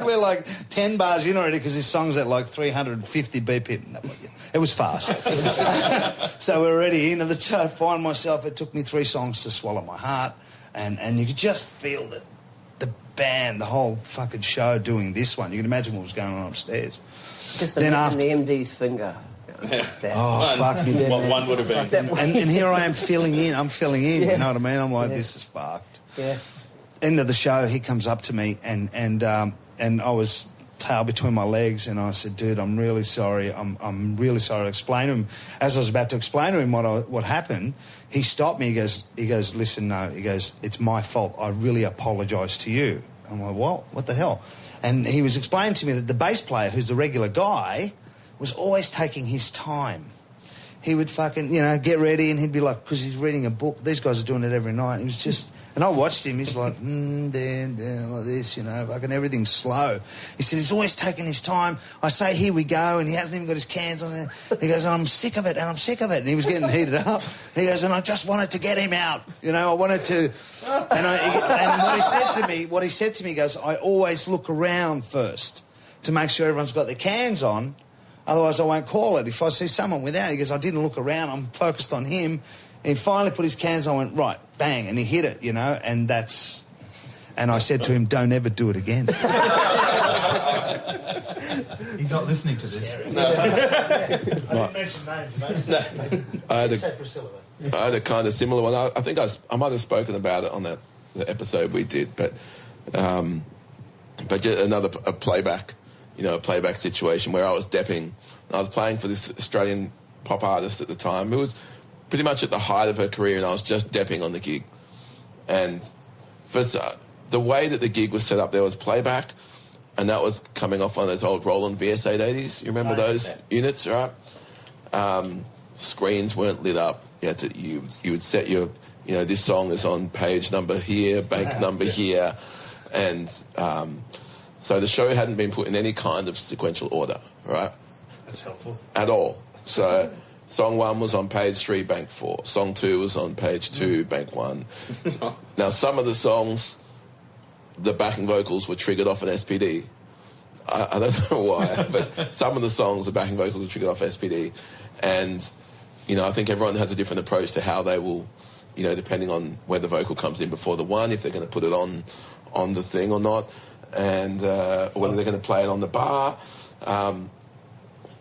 We're like 10 bars in already because this song's at like 350 BPM. It was fast. So we're already into the chart. Find myself, it took me 3 songs to swallow my heart. And you could just feel that the band, the whole fucking show doing this one. You can imagine what was going on upstairs. Just imagine the MD's finger. Oh, fuck me. What one would have been. And here I am filling in. I'm filling in, you know what I mean? I'm like, this is fucked. Yeah. End of the show, he comes up to me and I was tail between my legs and I said, dude, I'm really sorry. I'm really sorry to explain to him. As I was about to explain to him what happened, he stopped me. He goes, listen, no. He goes, it's my fault. I really apologise to you. I'm like, what the hell? And he was explaining to me that the bass player, who's the regular guy, was always taking his time. He would fucking, get ready and he'd be like, because he's reading a book. These guys are doing it every night. He was just, and I watched him. He's like, there, like this, fucking everything's slow. He said, he's always taking his time. I say, here we go, and he hasn't even got his cans on there. He goes, and I'm sick of it, and I'm sick of it. And he was getting heated up. He goes, and I just wanted to get him out. I wanted to, and what he said to me, he goes, I always look around first to make sure everyone's got their cans on. Otherwise, I won't call it. If I see someone without, he goes, I didn't look around. I'm focused on him. And he finally put his cans on. I went, right, bang, and he hit it, and I said to him, don't ever do it again. He's not listening to this. No. I didn't mention names, mate. I had a kind of similar one. I think I might have spoken about it on the episode we did, but just another playback. A playback situation where I was depping. I was playing for this Australian pop artist at the time who was pretty much at the height of her career, and I was just depping on the gig. And the way that the gig was set up, there was playback, and that was coming off one of those old Roland VS880s. You remember those units, right? Screens weren't lit up. You would set your, this song is on page number here, bank number here, and so the show hadn't been put in any kind of sequential order, right? That's helpful. At all. So song 1 was on page 3, bank 4. Song 2 was on page 2, bank 1. Now, some of the songs, the backing vocals were triggered off an SPD. I don't know why, but some of the songs, the backing vocals were triggered off SPD. And, I think everyone has a different approach to how they will, depending on where the vocal comes in before the one, if they're going to put it on the thing or not, and whether they're going to play it on the bar.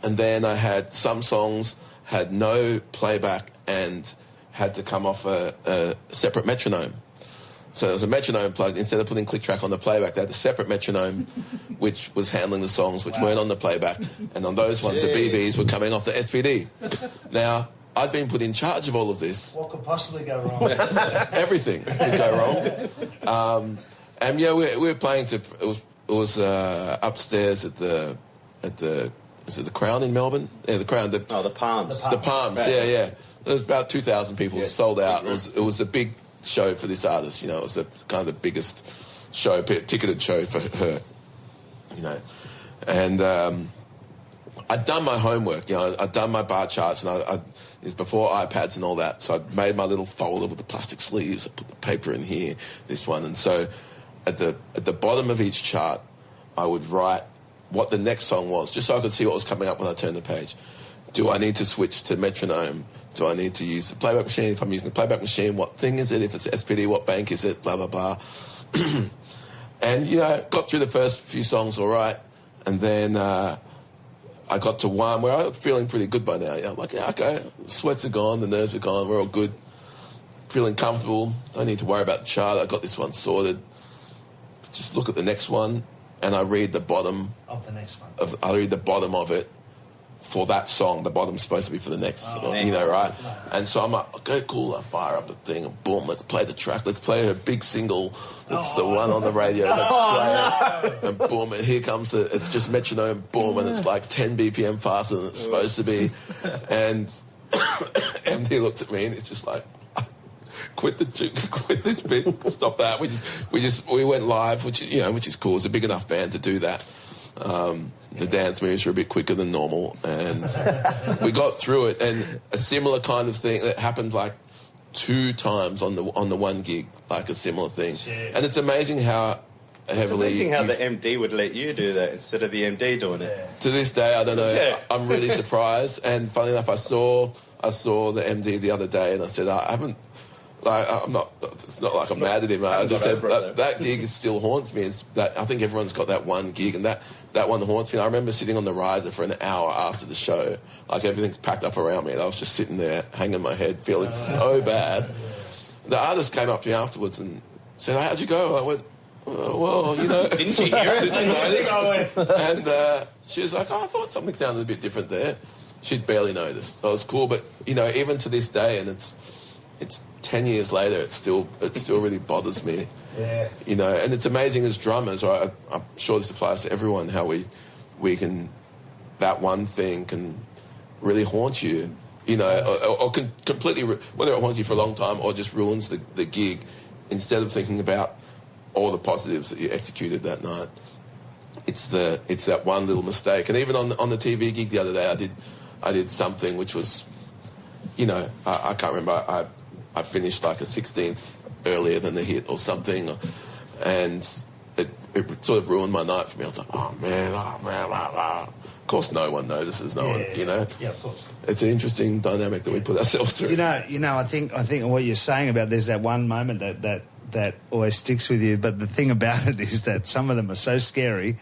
And then I had some songs had no playback and had to come off a separate metronome. So there was a metronome plugged. Instead of putting click track on the playback, they had a separate metronome which was handling the songs which weren't on the playback. And on those ones, the BVs were coming off the SPD. Now, I'd been put in charge of all of this. What could possibly go wrong? Everything could go wrong. And we were playing to. It was upstairs at the. Is it the Crown in Melbourne? Yeah, the Crown. The Palms. The Palms. Right. Yeah. There was about 2,000 people sold out. It was a big show for this artist. It was kind of the biggest show, ticketed show for her. And I'd done my homework. I'd done my bar charts, and it was before iPads and all that. So I'd made my little folder with the plastic sleeves. I put the paper in here, this one, and so at the bottom of each chart, I would write what the next song was, just so I could see what was coming up when I turned the page. Do I need to switch to metronome? Do I need to use the playback machine? If I'm using the playback machine, what thing is it? If it's SPD, what bank is it? Blah, blah, blah. And, got through the first few songs all right. And then I got to one where I was feeling pretty good by now. I'm like, okay, sweats are gone, the nerves are gone, we're all good. Feeling comfortable, don't need to worry about the chart. I got this one sorted. Just look at the next one, and I read the bottom of the next one. I read the bottom of it for that song. The bottom's supposed to be for the next, right? And so I'm like, okay, cool. I fire up the thing, and boom, let's play the track. Let's play her big single. That's the one on the radio. Let's play it. And boom, and here comes it's just metronome, boom, and it's like 10 BPM faster than it's supposed to be. And MD looks at me, and it's just like, quit this bit, stop that. We went live, which is cool. It's a big enough band to do that. The dance moves were a bit quicker than normal, and we got through it. And a similar kind of thing that happened like 2 times on the one gig, like a similar thing. Shit. And it's amazing how heavily. It's amazing how the MD would let you do that instead of the MD doing it. To this day, I don't know. Yeah. I'm really surprised. And funny enough, I saw the MD the other day, and I said, I haven't. I'm not. It's not like I'm mad at him. I just said that gig still haunts me. I think everyone's got that one gig, and that one haunts me. I remember sitting on the riser for an hour after the show, like everything's packed up around me, and I was just sitting there, hanging my head, feeling so bad. The artist came up to me afterwards and said, "How'd you go?" I went, "Well, didn't you hear it? Didn't notice." And she was like, "Oh, I thought something sounded a bit different there." She'd barely noticed. So it was cool, but even to this day, and it's 10 years later, it still really bothers me. Yeah. And it's amazing as drummers, right? I'm sure this applies to everyone, how we can, that one thing can really haunt you, or can completely, whether it haunts you for a long time or just ruins the gig, instead of thinking about all the positives that you executed that night. It's that one little mistake. And even on the TV gig the other day, I did something which was, I can't remember, I finished like a 16th earlier than the hit or something, and it sort of ruined my night for me. I was like, oh man. Of course no one notices, no one, Yeah, of course. It's an interesting dynamic that we put ourselves through. I think what you're saying about there's that one moment that always sticks with you, but the thing about it is that some of them are so scary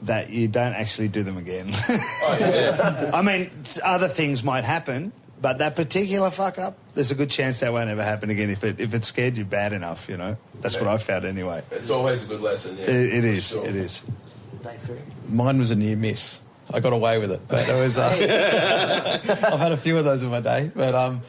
that you don't actually do them again. Oh, yeah. I mean, other things might happen, but that particular fuck-up, there's a good chance that won't ever happen again if it scared you bad enough, That's what I found anyway. It's always a good lesson, yeah. It is, sure. It is. Mine was a near miss. I got away with it. But it was, I've had a few of those in my day. But,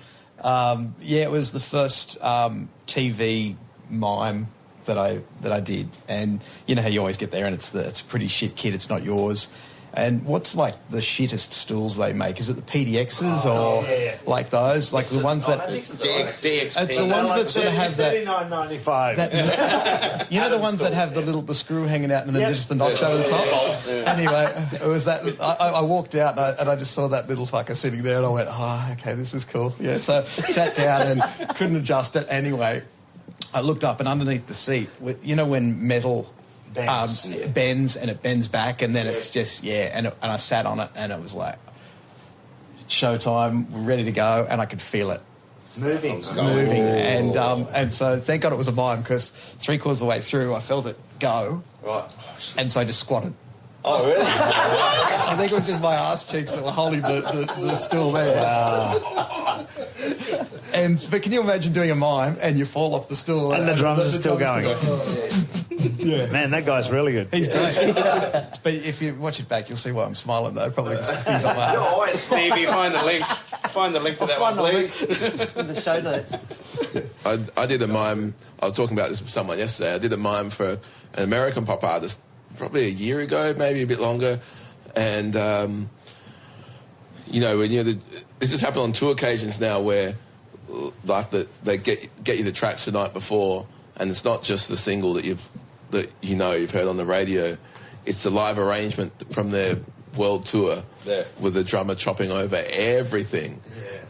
it was the first TV mime that I did, and you know how you always get there and it's a pretty shit kit. It's not yours. And what's like the shittest stools they make? Is it the PDXs like those? Like the ones that... DXP. It's the ones that sort of have that... $39.95. You know the ones that have the screw hanging out and then just the notch over the top? Anyway, it was that... I walked out and I just saw that little fucker sitting there and I went, oh, okay, this is cool. Yeah, so sat down and couldn't adjust it. Anyway, I looked up and underneath the seat, you know when metal... bends and it bends back and then it's just and I sat on it and it was like showtime, we're ready to go, and I could feel it moving and so thank God it was a mime, because 3/4 of the way through I felt it go and so I just squatted. Oh, really? I think it was just my ass cheeks that were holding the stool there. But can you imagine doing a mime and you fall off the stool and the drums are still going? Yeah. Man, that guy's really good. He's great. But if you watch it back, you'll see why I'm smiling, though. Probably because the things on my You're always Stevie. Find the link. Find the link to that one, please. The show notes. I did a mime. I was talking about this with someone yesterday. I did a mime for an American pop artist probably a year ago, maybe a bit longer. And, you know, when this has happened on 2 occasions now where, like, they get you the tracks the night before, and it's not just the single that you've heard on the radio. It's the live arrangement from their world tour with the drummer chopping over everything.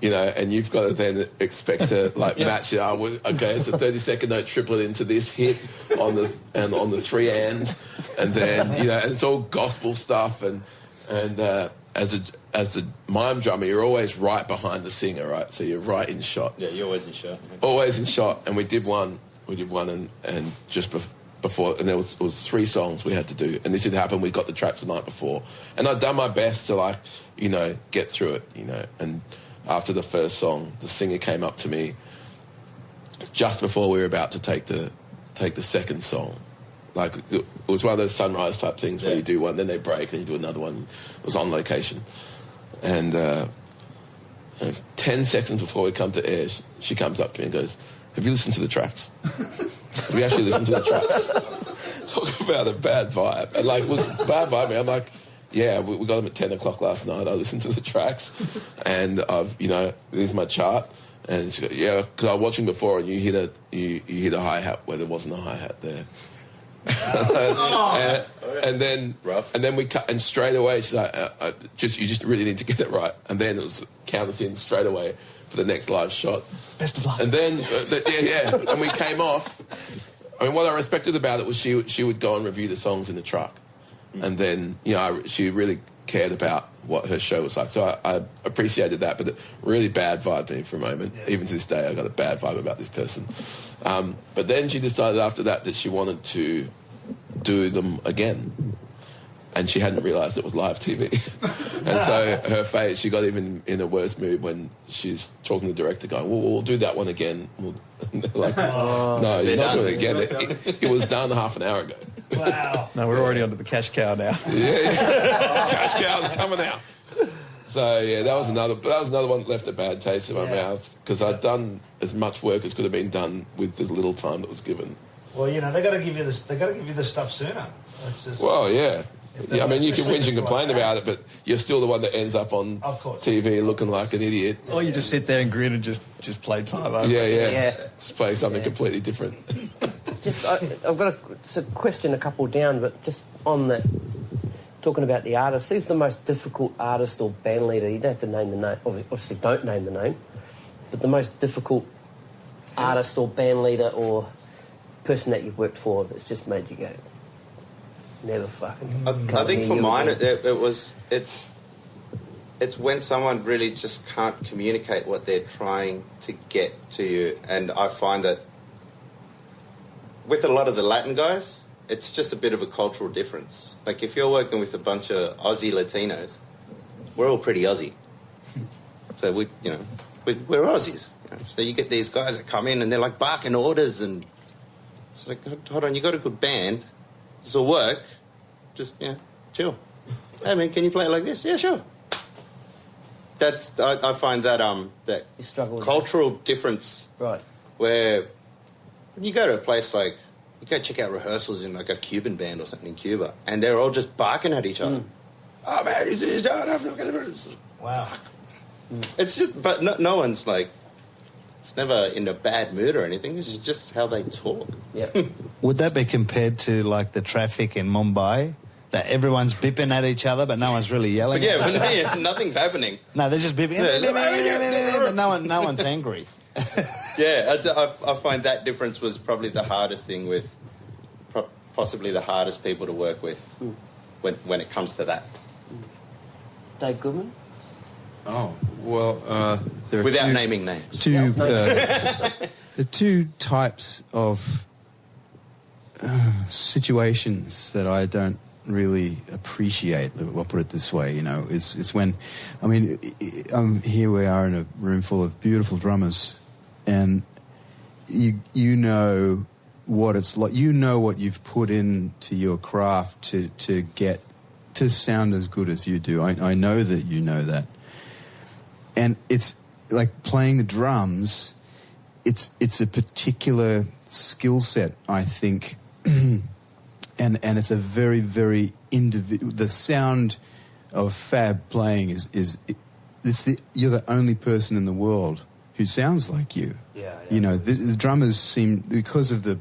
You know, and you've got to then expect to match it. Okay, it's a 30-second note triplet into this hit on the 3 ands, and then and it's all gospel stuff. And as a mime drummer, you're always right behind the singer, right? So you're right in shot. Yeah, you're always in shot. Always in shot. And we did one, and just before, and it was 3 songs we had to do, and this had happened. We got the tracks the night before, and I'd done my best to get through it, and. After the first song, the singer came up to me just before we were about to take the second song. Like, it was one of those sunrise type things where you do one, then they break, then you do another one. It was on location. And 10 seconds before we come to air, she comes up to me and goes, "Have you listened to the tracks? Have you actually listened to the tracks?" Talk about a bad vibe. And it was bad vibe. I'm like, yeah, we got them at 10 o'clock last night. I listened to the tracks, and here's my chart. And she goes, yeah, because I was watching before, and you hit a hi-hat where there wasn't a hi-hat there. and then we cut, and straight away she's like, you just really need to get it right. And then it was count us in straight away for the next live shot. Best of luck. And then and we came off. I mean, what I respected about it was she would go and review the songs in the truck. And then, she really cared about what her show was like. So I appreciated that, but it really bad vibed me for a moment. Yeah. Even to this day, I got a bad vibe about this person. But then she decided after that she wanted to do them again. And she hadn't realised it was live TV. And so her face, she got even in a worse mood when she's talking to the director going, well, we'll do that one again. No, you're not doing it again. It was done half an hour ago. Wow. No, we're already onto the cash cow now. Yeah. Cash cow's coming out. So, that was another one that left a bad taste in my mouth, because I'd done as much work as could have been done with the little time that was given. Well, they got to give you this. They got to give you the stuff sooner. That's just. Well, yeah. I mean, you can whinge and complain about it, but you're still the one that ends up on TV looking like an idiot. Or you just sit there and grin and just play time over. Yeah. Just play something completely different. I've got a question a couple down, but just on that, talking about the artist, who's the most difficult artist or band leader? You don't have to name the name. Obviously, don't name the name. But the most difficult artist or band leader or person that you've worked for that's just made you go, never fucking. I think for mine, it's when someone really just can't communicate what they're trying to get to you, and I find that with a lot of the Latin guys, it's just a bit of a cultural difference. Like, if you're working with a bunch of Aussie Latinos, we're all pretty Aussie. So we're Aussies. So you get these guys that come in and they're like barking orders, and it's like, hold on, you got a good band. This will work. Just, chill. Hey, man, can you play it like this? Yeah, sure. I find that you struggle with cultural difference, right? Where you go to a place like You go check out rehearsals in like a Cuban band or something in Cuba, and they're all just barking at each other. Oh man, Wow. it's just, but no one's like, it's never in a bad mood or anything. It's just how they talk. Yeah. Would that be compared to like the traffic in Mumbai? That everyone's bipping at each other, but no one's really yelling. But yeah, but nothing's happening. No, they're just bipping, but no one's angry. Yeah, I find that difference was probably the hardest thing with, possibly the hardest people to work with when it comes to that. Dave Goodman? Oh, well, there are Without naming names. The two types of situations that I don't really appreciate, I'll put it this way, you know, it's when, I mean, here we are in a room full of beautiful drummers, and you know what it's like, you know what you've put into your craft to get to sound as good as you do. I know that you know that. And it's like playing the drums, it's a particular skill set, I think. And it's a very, very individual. The sound of Fab playing you're the only person in the world who sounds like you. Yeah. You know, the drummers seem, because of the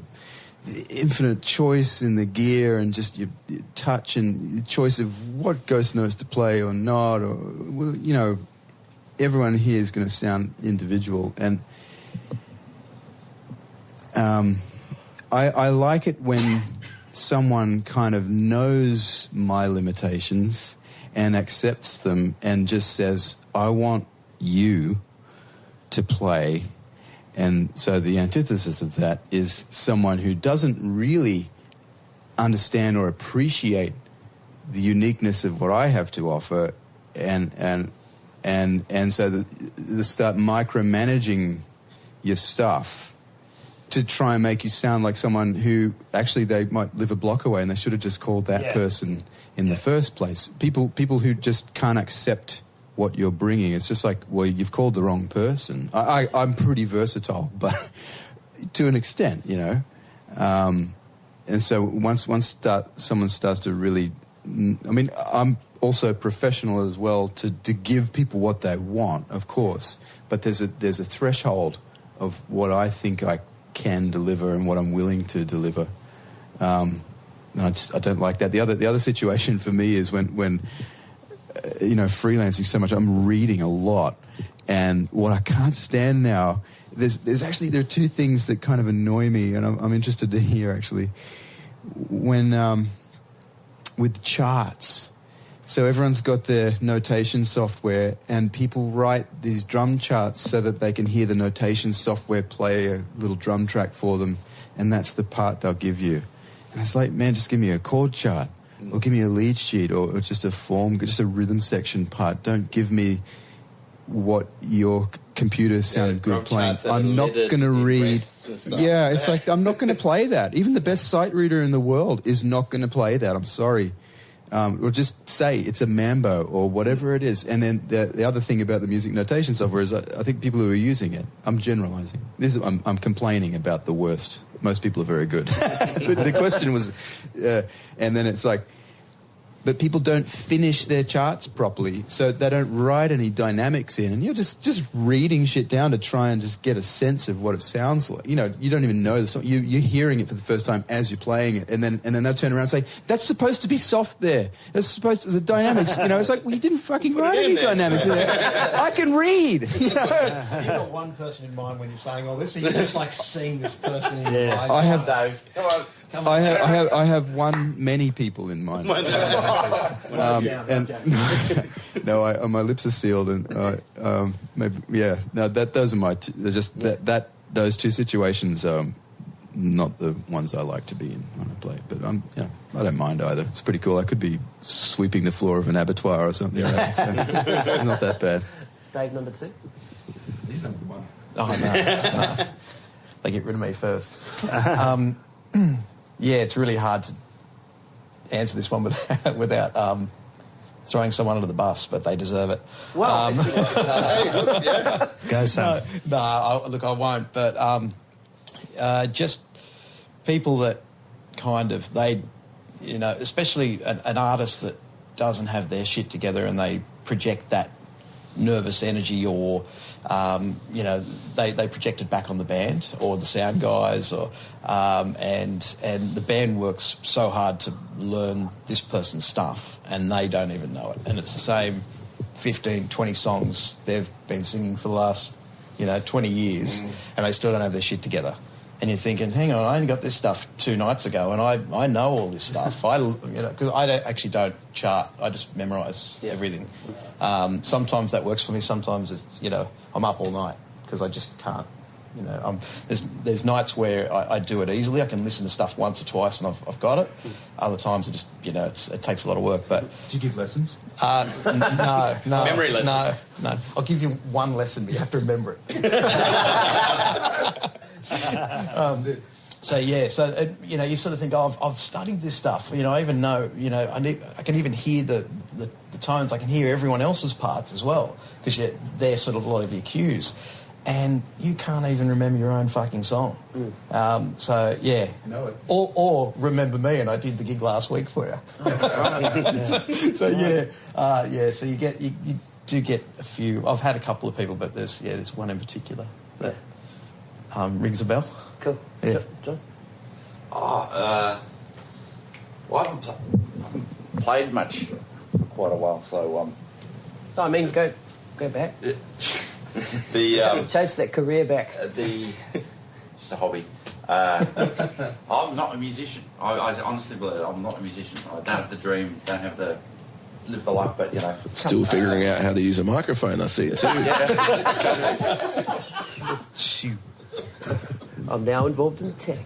infinite choice in the gear and just your touch and the choice of what ghost notes to play or not, or, well, you know, everyone here is going to sound individual. And I like it when someone kind of knows my limitations and accepts them and just says, I want you to play. And so the antithesis of that is someone who doesn't really understand or appreciate the uniqueness of what I have to offer, and so they start micromanaging your stuff to try and make you sound like someone who actually they might live a block away, and they should have just called that person in the first place. People who just can't accept what you're bringing. It's just like, well, you've called the wrong person. I'm pretty versatile, but to an extent, you know. And so once someone starts to really, I mean, I'm also professional as well to give people what they want, of course. But there's a threshold of what I think I can deliver and what I'm willing to deliver. And I don't like that. The other situation for me is when you know, freelancing so much, I'm reading a lot, and what I can't stand now, there are two things that kind of annoy me, and I'm interested to hear actually. When with charts, so everyone's got their notation software, and people write these drum charts so that they can hear the notation software play a little drum track for them, and that's the part they'll give you. And it's like, man, just give me a chord chart, or give me a lead sheet, or just a form, just a rhythm section part. Don't give me what your computer sounded good playing. I'm not going to read. Yeah, it's like, I'm not going to play that. Even the best sight reader in the world is not going to play that. I'm sorry. Or just say it's a mambo or whatever it is. And then the other thing about the music notation software is I think people who are using it, I'm generalizing. I'm complaining about the worst. Most people are very good. But the question was, and then it's like, but people don't finish their charts properly, so they don't write any dynamics in, and you're just reading shit down to try and just get a sense of what it sounds like. You know, you don't even know the song. You're hearing it for the first time as you're playing it, and then they'll turn around and say, "That's supposed to be soft there. That's supposed to, the dynamics." You know, it's like, well, you didn't fucking write any dynamics in there. I can read. You know? You've got one person in mind when you're saying all this, so you're just like seeing this person in your mind. I have. Dave, come on. I have many people in mind. My lips are sealed, and maybe those are my those two situations are not the ones I like to be in when I play. But I don't mind either. It's pretty cool. I could be sweeping the floor of an abattoir or something. Right? So it's not that bad. Dave, number 2. He's number 1. Oh no. They get rid of me first. Yeah, it's really hard to answer this one without throwing someone under the bus, but they deserve it. Well, Go, son. No, look, I won't. But just people that kind of, especially an artist that doesn't have their shit together and they project that nervous energy or, they project it back on the band or the sound guys and the band works so hard to learn this person's stuff and they don't even know it. And it's the same 15, 20 songs they've been singing for the last, 20 years and they still don't have their shit together. And you're thinking, hang on, I only got this stuff 2 nights ago, and I know all this stuff. Because I actually don't chart. I just memorise everything. Sometimes that works for me. Sometimes it's I'm up all night because I just can't. There's nights where I do it easily. I can listen to stuff once or twice and I've got it. Other times it just it takes a lot of work. But do you give lessons? No. Memory lessons? No. I'll give you one lesson, but you have to remember it. So you sort of think, I've studied this stuff. I even know, I can even hear the tones. I can hear everyone else's parts as well because they're sort of a lot of your cues, and you can't even remember your own fucking song. Know it. Or remember me, and I did the gig last week for you. So you do get a few. I've had a couple of people, but there's one in particular that rings a bell. Cool. Yeah. John? I haven't played much for quite a while, so... go back. The Chase that career back. Just a hobby. I'm not a musician. I honestly believe I'm not a musician. I don't have the dream, don't have the... live the life, but, Still figuring out how to use a microphone, I see it too. Shoot. I'm now involved in tech.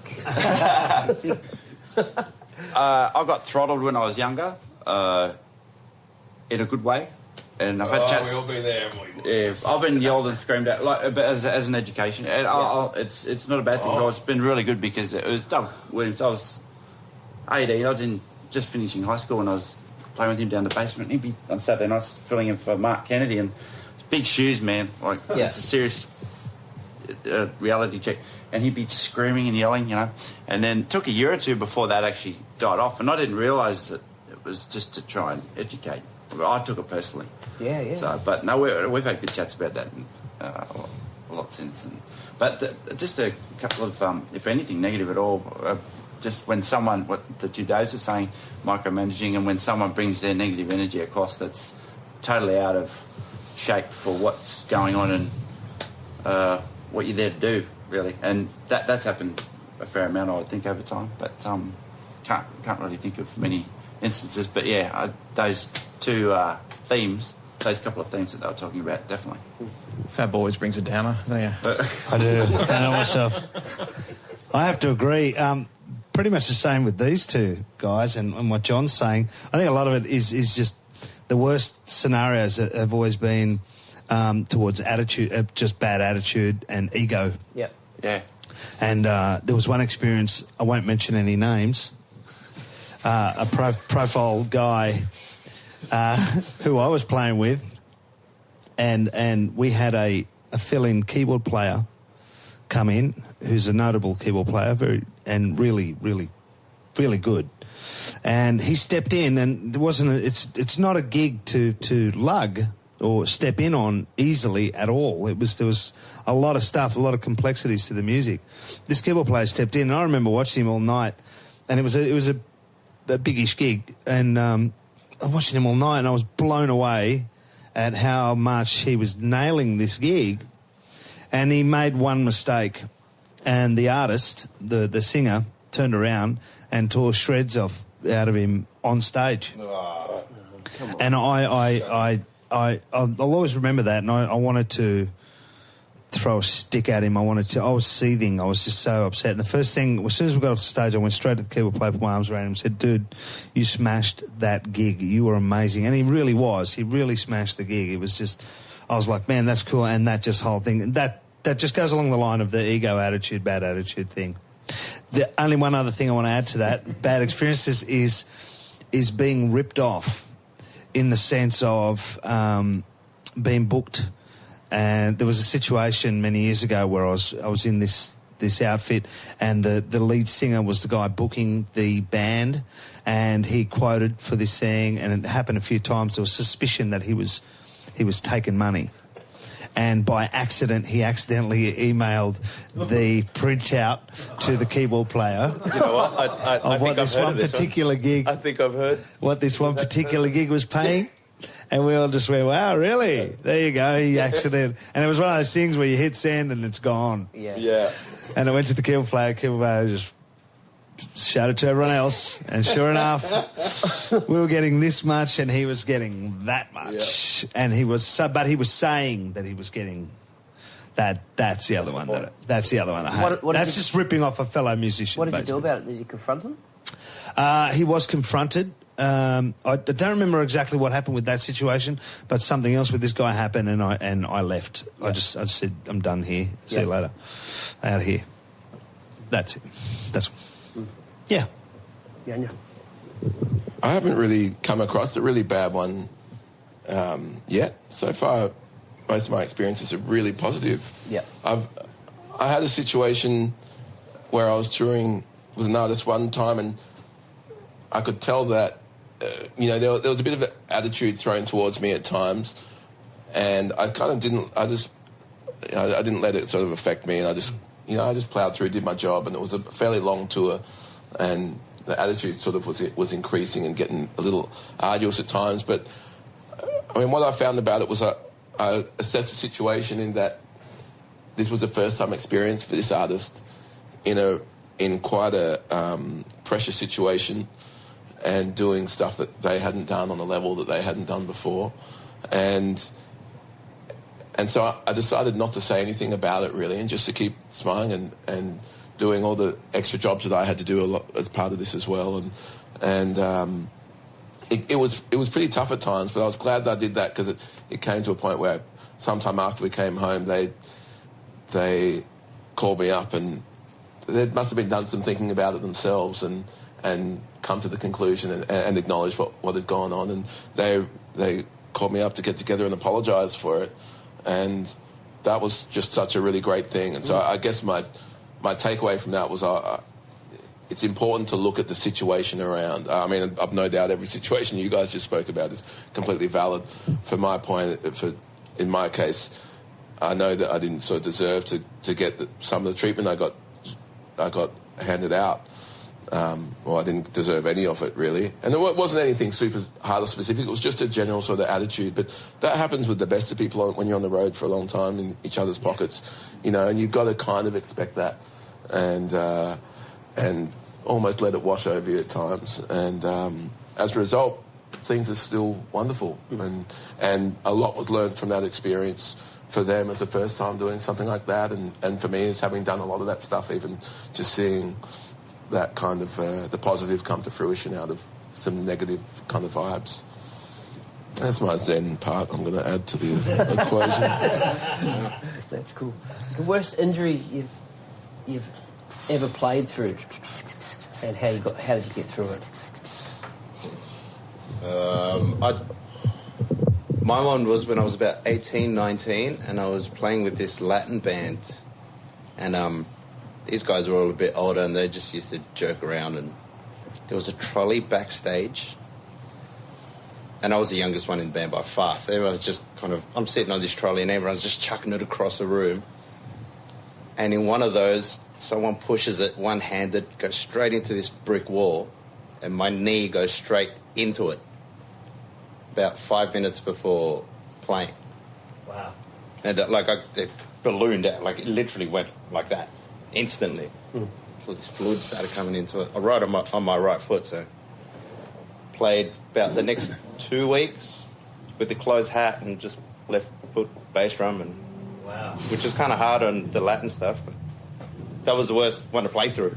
I got throttled when I was younger, in a good way. And I've had chats. We've all been there, haven't we? Yeah, I've been yelled and screamed at, but as an education. And it's not a bad thing, but it's been really good because it was Doug Williams. I was 18. I was just finishing high school and I was playing with him down the basement. He'd be on Saturday nights filling in for Mark Kennedy and big shoes, man. It's a serious reality check. And he'd be screaming and yelling, And then it took a year or two before that actually died off. And I didn't realise that it was just to try and educate. I took it personally. Yeah. So, but no, we've had good chats about that a lot since. But just a couple of, if anything, negative at all. Just when someone, what the 2 days of saying, micromanaging, and when someone brings their negative energy across, that's totally out of shape for what's going on and what you're there to do. Really, and that's happened a fair amount, I would think, over time. But can't really think of many instances. But those two themes, those couple of themes that they were talking about, definitely. Fab always brings a downer, don't you? I do. I know myself. I have to agree. Pretty much the same with these two guys and what John's saying. I think a lot of it is just the worst scenarios that have always been towards attitude, just bad attitude and ego. Yeah. Yeah. And there was one experience, I won't mention any names, a profile guy who I was playing with, and we had a fill-in keyboard player come in who's a notable keyboard player, really, really, really good. And he stepped in, and it's not a gig to lug or step in on easily at all. There was a lot of stuff, a lot of complexities to the music. This keyboard player stepped in, and I remember watching him all night, and it was a biggish gig, and I was watching him all night, and I was blown away at how much he was nailing this gig. And he made one mistake, and the artist, the singer, turned around and tore shreds out of him on stage. Oh, and I'll always remember that, and I wanted to throw a stick at him. I was seething. I was just so upset. And the first thing, as soon as we got off the stage, I went straight to the keyboard player, put my arms around him and said, "Dude, you smashed that gig. You were amazing." And he really was. He really smashed the gig. It was just, I was like, man, that's cool. And that just whole thing, that just goes along the line of the ego attitude, bad attitude thing. The only one other thing I want to add to that, bad experiences, is being ripped off in the sense of being booked. And there was a situation many years ago where I was in this this outfit, and the lead singer was the guy booking the band, and he quoted for this thing, and it happened a few times. There was suspicion that he was taking money. And by accident, he accidentally emailed the printout to the keyboard player. You know what? I think I've heard of this particular gig. I think I've heard what this one particular gig was paying. And we all just went, wow, really? There you go. He accident. And it was one of those things where you hit send and it's gone. Yeah. And I went to the keyboard player just showed it to everyone else, and sure enough, we were getting this much, and he was getting that much, and he was saying that he was getting that. That's the other one. That's the other one. That's just ripping off a fellow musician. What did you do about it? Did you confront him? He was confronted. I don't remember exactly what happened with that situation, but something else with this guy happened, and I left. I just said, I'm done here. See you later. Out of here. That's it. That's. Yeah. Yanya. I haven't really come across a really bad one yet. So far, most of my experiences are really positive. Yeah. I had a situation where I was touring with an artist one time, and I could tell that there was a bit of an attitude thrown towards me at times, and I kind of didn't. I didn't let it sort of affect me, and I just ploughed through, did my job, and it was a fairly long tour. And the attitude sort of was increasing and getting a little arduous at times. But, I mean, what I found about it was I assessed the situation in that this was a first-time experience for this artist in quite a pressure situation and doing stuff that they hadn't done on a level that they hadn't done before. And so I decided not to say anything about it, really, and just to keep smiling and doing all the extra jobs that I had to do a lot as part of this as well, and it was pretty tough at times, but I was glad that I did that, because it came to a point where sometime after we came home, they called me up, and they must have been done some thinking about it themselves, and come to the conclusion and acknowledge what had gone on, and they called me up to get together and apologise for it, and that was just such a really great thing. And so I guess my takeaway from that was it's important to look at the situation around. I mean, I've no doubt every situation you guys just spoke about is completely valid. For my point, in my case, I know that I didn't sort of deserve to get some of the treatment I got handed out. Well, I didn't deserve any of it, really. And it wasn't anything super hard or specific. It was just a general sort of attitude. But that happens with the best of people when you're on the road for a long time in each other's pockets, and you've got to kind of expect that and almost let it wash over you at times. And as a result, things are still wonderful. And a lot was learned from that experience for them as a first time doing something like that. And for me, as having done a lot of that stuff, even just seeing that kind of the positive come to fruition out of some negative kind of vibes. That's my Zen part I'm going to add to the equation. That's cool. The worst injury you've ever played through, and how did you get through it? My one was when I was about 18, 19, and I was playing with this Latin band, and these guys were all a bit older, and they just used to joke around, and there was a trolley backstage, and I was the youngest one in the band by far, so everyone's just I'm sitting on this trolley, and everyone's just chucking it across the room, and in one of those, someone pushes it one-handed, goes straight into this brick wall, and my knee goes straight into it about 5 minutes before playing. Wow. And it ballooned out, it literally went like that. Instantly. So this fluid started coming into it. I rode on my right foot, so played about the next 2 weeks with the closed hat and just left foot bass drum, and wow, which is kind of hard on the Latin stuff, but that was the worst one to play through.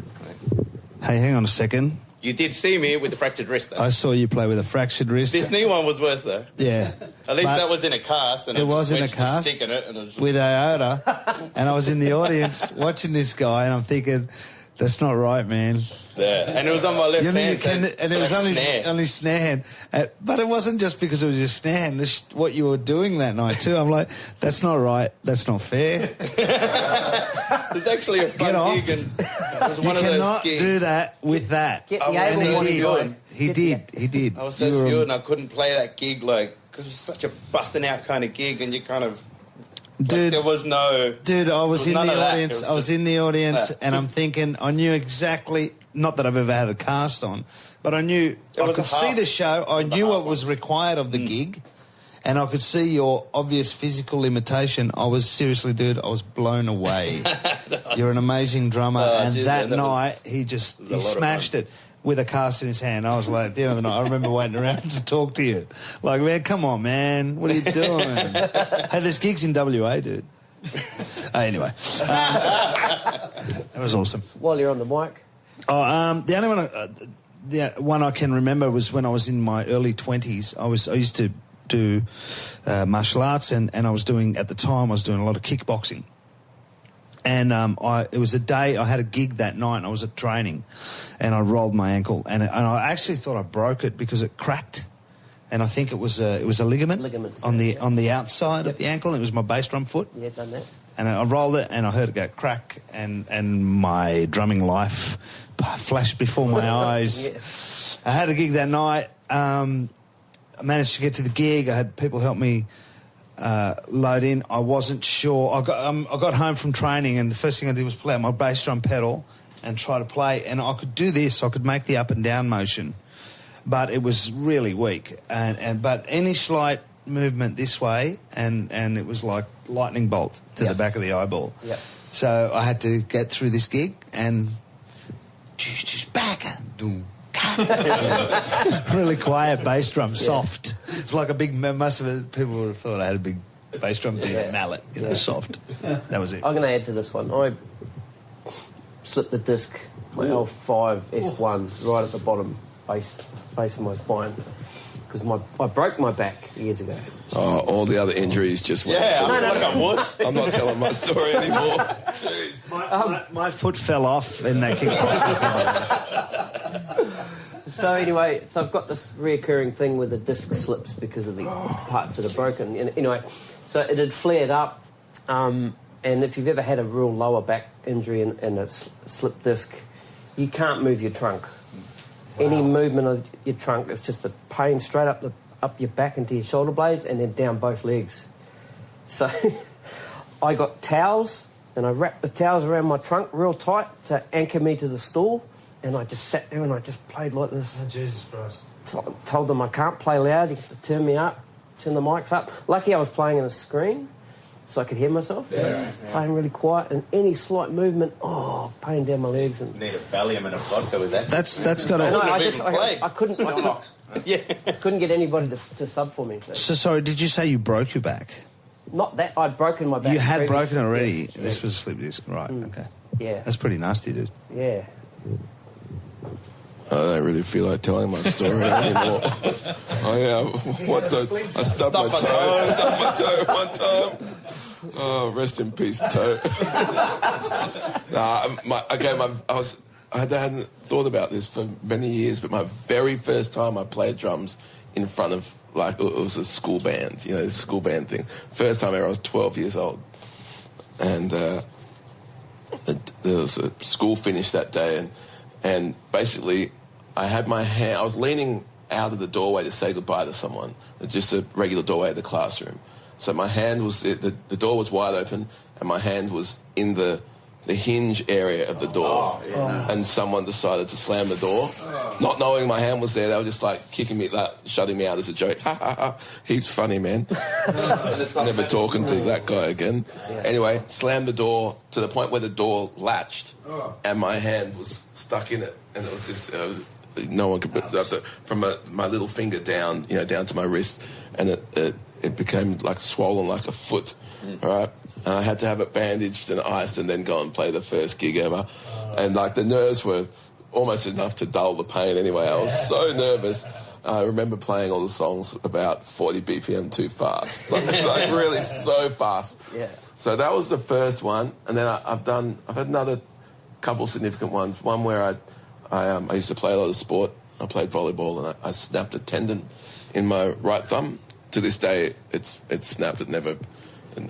Hey, hang on a second. You did see me with the fractured wrist, though. I saw you play with a fractured wrist. This knee one was worse, though. Yeah. At least that was in a cast. And it was in a cast stick in it, and it was with aorta. And I was in the audience watching this guy, and I'm thinking, That's not right, man. Yeah, and it was on my left hand. And it was only snare hand. But it wasn't just because it was your snare hand. This what you were doing that night too. I'm like, that's not right. That's not fair. It was actually a fun gig, and it was one of those gigs. You cannot do that with that. Get the able He did. I was so spewed, and I couldn't play that gig because it was such a busting out kind of gig, and you kind of. Dude, there was no. Dude, I was in the audience. I was in the audience, and I'm thinking, I knew exactly. Not that I've ever had a cast on, but I knew I could see the show. I knew what was required of the gig, and I could see your obvious physical limitation. I was seriously, dude, I was blown away. You're an amazing drummer, and that night he smashed it with a cast in his hand. I was like, at the end of the night, I remember waiting around to talk to you. Like, man, come on, man, what are you doing? Hey, there's gigs in WA, dude. Anyway, that was awesome. While you're on the mic. Oh, the only one, the one I can remember was when I was in my early 20s. I used to do martial arts, and I was doing, at the time, I was doing a lot of kickboxing. And it was a day, I had a gig that night, and I was at training, and I rolled my ankle, and I actually thought I broke it because it cracked, and I think it was a ligament on the outside of the ankle. It was my bass drum foot. Yeah, done that. And I rolled it, and I heard it go crack, and my drumming life flashed before my eyes. Yeah. I had a gig that night. I managed to get to the gig. I had people help me load in. I wasn't sure. I got home from training, and the first thing I did was play out my bass drum pedal and try to play. And I could do this. I could make the up and down motion, but it was really weak. But any slight movement this way, and it was like lightning bolt to the back of the eyeball. Yep. So I had to get through this gig and just back. Really quiet bass drum, soft. It's like a big. Most of it, people would have thought I had a big bass drum, big mallet. Soft. That was it. I'm going to add to this one. I slipped the disc, my L5 S1, right at the bottom base of my spine, because I broke my back years ago. Oh, all the other injuries just went. Yeah, I'm not telling my story anymore. Jeez. My foot fell off in that kickboxing. So anyway, I've got this reoccurring thing where the disc slips because of the parts that are broken. And anyway, so it had flared up, and if you've ever had a real lower back injury and a slipped disc, you can't move your trunk. Wow. Any movement of your trunk is just a pain straight up your back into your shoulder blades and then down both legs. So I got towels, and I wrapped the towels around my trunk real tight to anchor me to the stool. And I just sat there and I just played like this. Oh, Jesus Christ. Told them I can't play loud, you have to turn me up, turn the mics up. Lucky I was playing in a screen so I could hear myself. Yeah. Playing really quiet, and any slight movement, pain down my legs. And need a Valium and a vodka with that. That's got to... I couldn't get anybody to sub for me. So sorry, did you say you broke your back? Not that, I'd broken my back. You had broken already? Yes. This was a slip disc, right, okay. Yeah. That's pretty nasty, dude. Yeah. I don't really feel like telling my story anymore. I stubbed my toe one time. Oh, rest in peace, toe. I hadn't thought about this for many years, but my very first time I played drums in front of, it was a school band, this school band thing. First time ever, I was 12 years old. And there was a school finish that day, and basically I had my hand, I was leaning out of the doorway to say goodbye to someone, just a regular doorway of the classroom. So my hand was, the door was wide open, and my hand was in the hinge area of the door. And someone decided to slam the door. Not knowing my hand was there, they were just kicking me, shutting me out as a joke. Ha ha ha, heaps funny, man. Never talking to that guy again. Anyway, slammed the door to the point where the door latched, and my hand was stuck in it. And it was this, no one could put it from my little finger down, down to my wrist, and it became swollen like a foot. Right, and I had to have it bandaged and iced, and then go and play the first gig ever. And the nerves were almost enough to dull the pain. Anyway, I was so nervous. I remember playing all the songs about 40 BPM too fast, really so fast. Yeah. So that was the first one, and then I've had another couple significant ones. One where I used to play a lot of sport. I played volleyball and I snapped a tendon in my right thumb. To this day, it's snapped. I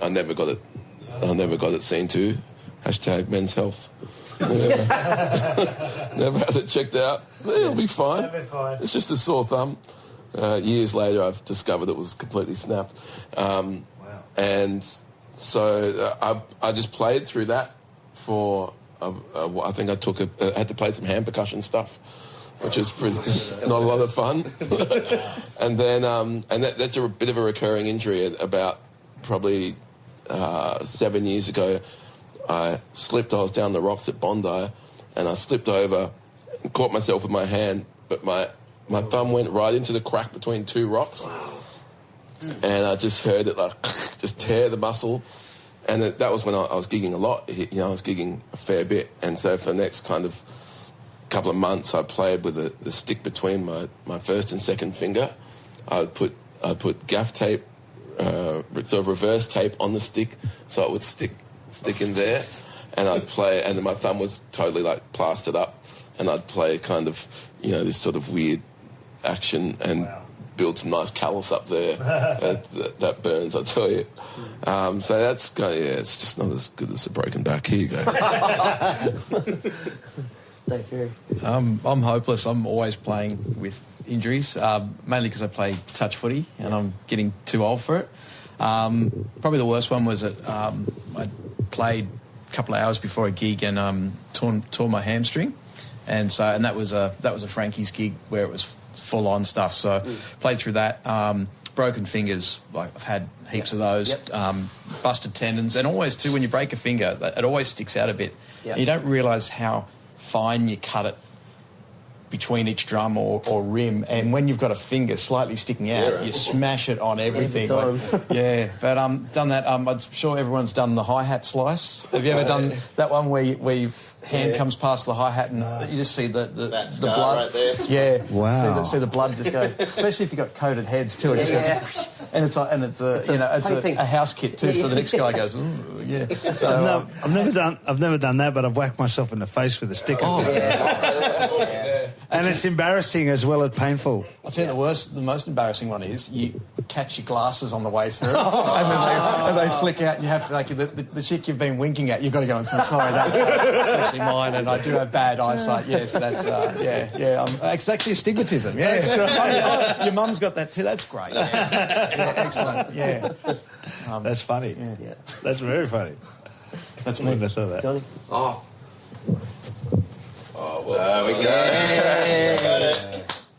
never got it seen to. # men's health. Never had it checked out. It'll be fine. That'll be fine. It's just a sore thumb. Years later, I've discovered it was completely snapped. Wow. And so I just played through that for. I think I had to play some hand percussion stuff, which is not a lot of fun. And then that's a bit of a recurring injury. About probably 7 years ago, I slipped. I was down the rocks at Bondi, and I slipped over and caught myself with my hand, but my thumb went right into the crack between two rocks. Wow. And I just heard it just tear the muscle. And that was when I was gigging a lot. I was gigging a fair bit. And so for the next kind of couple of months, I played with the stick between my first and second finger. I'd put gaff tape, sort of reverse tape on the stick so it would stick in there. And I'd play, and then my thumb was totally plastered up. And I'd play kind of, this sort of weird action and build some nice callus up there. that burns, I tell you. So that's kind of, it's just not as good as a broken back. Here you go. No, Ferry. I'm hopeless. I'm always playing with injuries, mainly because I play touch footy and I'm getting too old for it. Probably the worst one was that I played a couple of hours before a gig and tore my hamstring. And that was a Frankies gig where it was full on stuff. So played through that. Broken fingers, I've had heaps of those. Busted tendons, and always too when you break a finger, it always sticks out a bit. You don't realise how fine you cut it between each drum or rim, and when you've got a finger slightly sticking out, you smash it on everything. But done that. I'm sure everyone's done the hi-hat slice. Have you ever done that one where your hand comes past the hi-hat and you just see the blood right there? Yeah, wow. See the blood just goes, especially if you've got coated heads too. It just goes, and it's a house kit too. So the next guy goes, ooh, yeah. So I've never done that, but I've whacked myself in the face with a stick. And it's embarrassing as well as painful. I'll tell you the most embarrassing one is you catch your glasses on the way through and then they flick out and you have the chick you've been winking at, you've got to go and say, sorry, that's actually mine and I do have bad eyesight. Yes, that's, it's actually astigmatism. Yeah, that's great. Your mum's got that too. That's great. Yeah, excellent. Yeah. That's funny. Yeah. That's very funny. That's me. I saw that. Jonnie? Well, we go.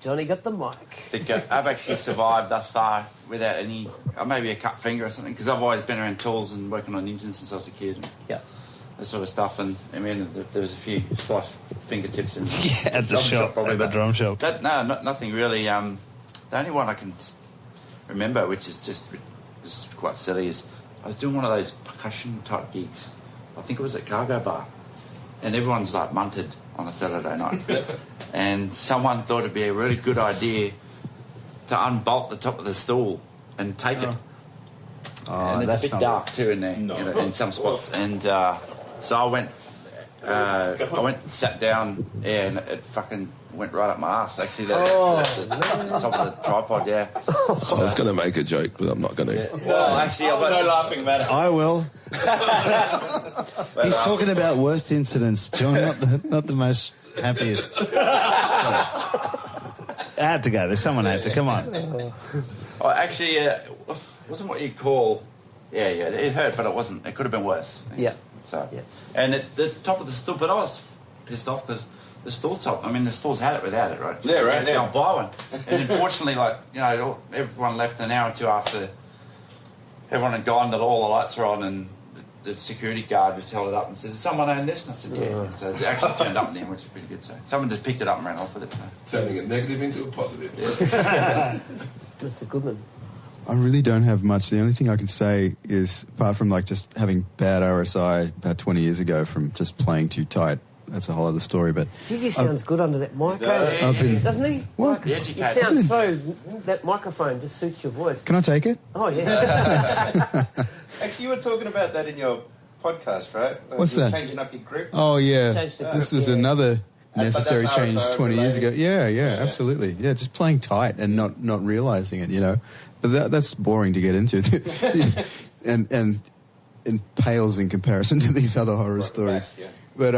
Jonnie got the mic. I've actually survived thus far without any, maybe a cut finger or something, because I've always been around tools and working on engines since I was a kid. And that sort of stuff. And I mean, there was a few sliced fingertips in at the shop, probably, at the drum shop. Nothing really. The only one I can remember, which is just quite silly, is I was doing one of those percussion type gigs. I think it was at Cargo Bar, and everyone's munted on a Saturday night. And someone thought it'd be a really good idea to unbolt the top of the stool and take it. And it's a bit dark too in there, in some spots. And so I went and sat down, and it fucking went right up my ass. Actually, the top of the tripod. I was going to make a joke, but I'm not going to. Well, actually, I've got no laughing matter. I will. He's talking about worst incidents, John, not the most happiest. I had to go there. Someone had to. Come on. Oh, actually, it wasn't what you call. Yeah, it hurt, but it wasn't. It could have been worse. Yeah. So, and the top of the stool, but I was pissed off because the stool top. I mean, the stool's had it without it, right? So yeah, right. I'll buy one. And unfortunately, everyone left an hour or two after everyone had gone, that all the lights were on, and the security guard just held it up and said, "Does someone own this?" And I said, "Yeah." So it actually turned up in the end, which is pretty good. So someone just picked it up and ran off with it. So. Turning a negative into a positive. Mr. Goodman. I really don't have much. The only thing I can say is, apart from just having bad RSI about 20 years ago from just playing too tight, that's a whole other story. But he sounds good under that microphone, doesn't he? What? The educator. You sound that microphone just suits your voice. Can I take it? Oh, yeah. Actually, you were talking about that in your podcast, right? What's You're that? Changing up your grip. Oh, yeah. Changed the grip, This was yeah. another But necessary that's change RSO 20 years ago. related. Yeah, absolutely. Yeah, just playing tight and not realising it, you know. But that's boring to get into. and pales in comparison to these other horror stories. Yeah. But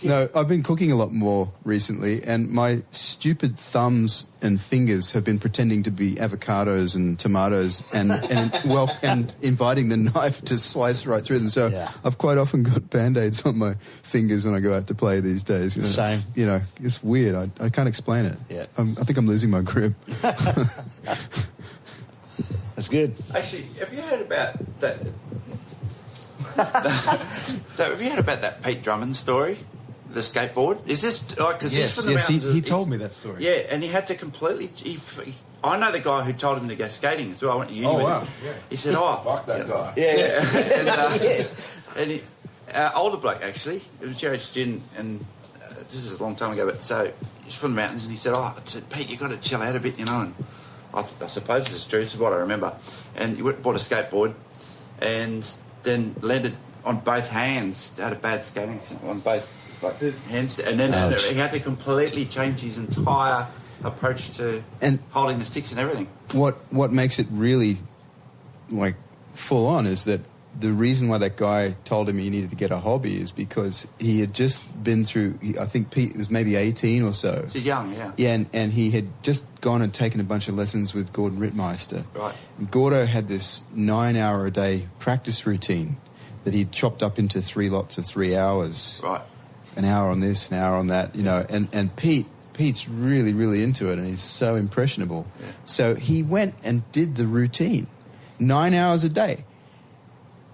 no, I've been cooking a lot more recently, and my stupid thumbs and fingers have been pretending to be avocados and tomatoes, and inviting the knife to slice right through them. So I've quite often got band-aids on my fingers when I go out to play these days. Same. It's weird. I can't explain it. Yeah. I think I'm losing my grip. That's good. Actually, have you heard about that? Have you heard about that Pete Drummond story? The skateboard? Is this like? Cause he's from the mountains he told me that story. Yeah, and he had to completely. I know the guy who told him to go skating as well. I went to uni with him. Yeah. He said, Fuck that guy. Yeah. And he, older bloke, actually. It was Jared student, and this is a long time ago, but so he's from the mountains, and he said, I said, Pete, you've got to chill out a bit, you know. And I suppose this is true. This is what I remember. And he bought a skateboard, and then landed on both hands. Had a bad skating accident on both hands, and then he had to completely change his entire approach to holding the sticks and everything. What makes it really like full on is that the reason why that guy told him he needed to get a hobby is because he had just been through. I think Pete was maybe 18 or so. So he's young, yeah. Yeah, and he had just gone and taken a bunch of lessons with Gordon Rittmeister. Right. And Gordo had this 9-hour-a-day practice routine that he'd chopped up into 3 lots of 3 hours. Right. An hour on this, an hour on that, you know. And Pete's really, really into it, and he's so impressionable. Yeah. So he went and did the routine, 9 hours a day.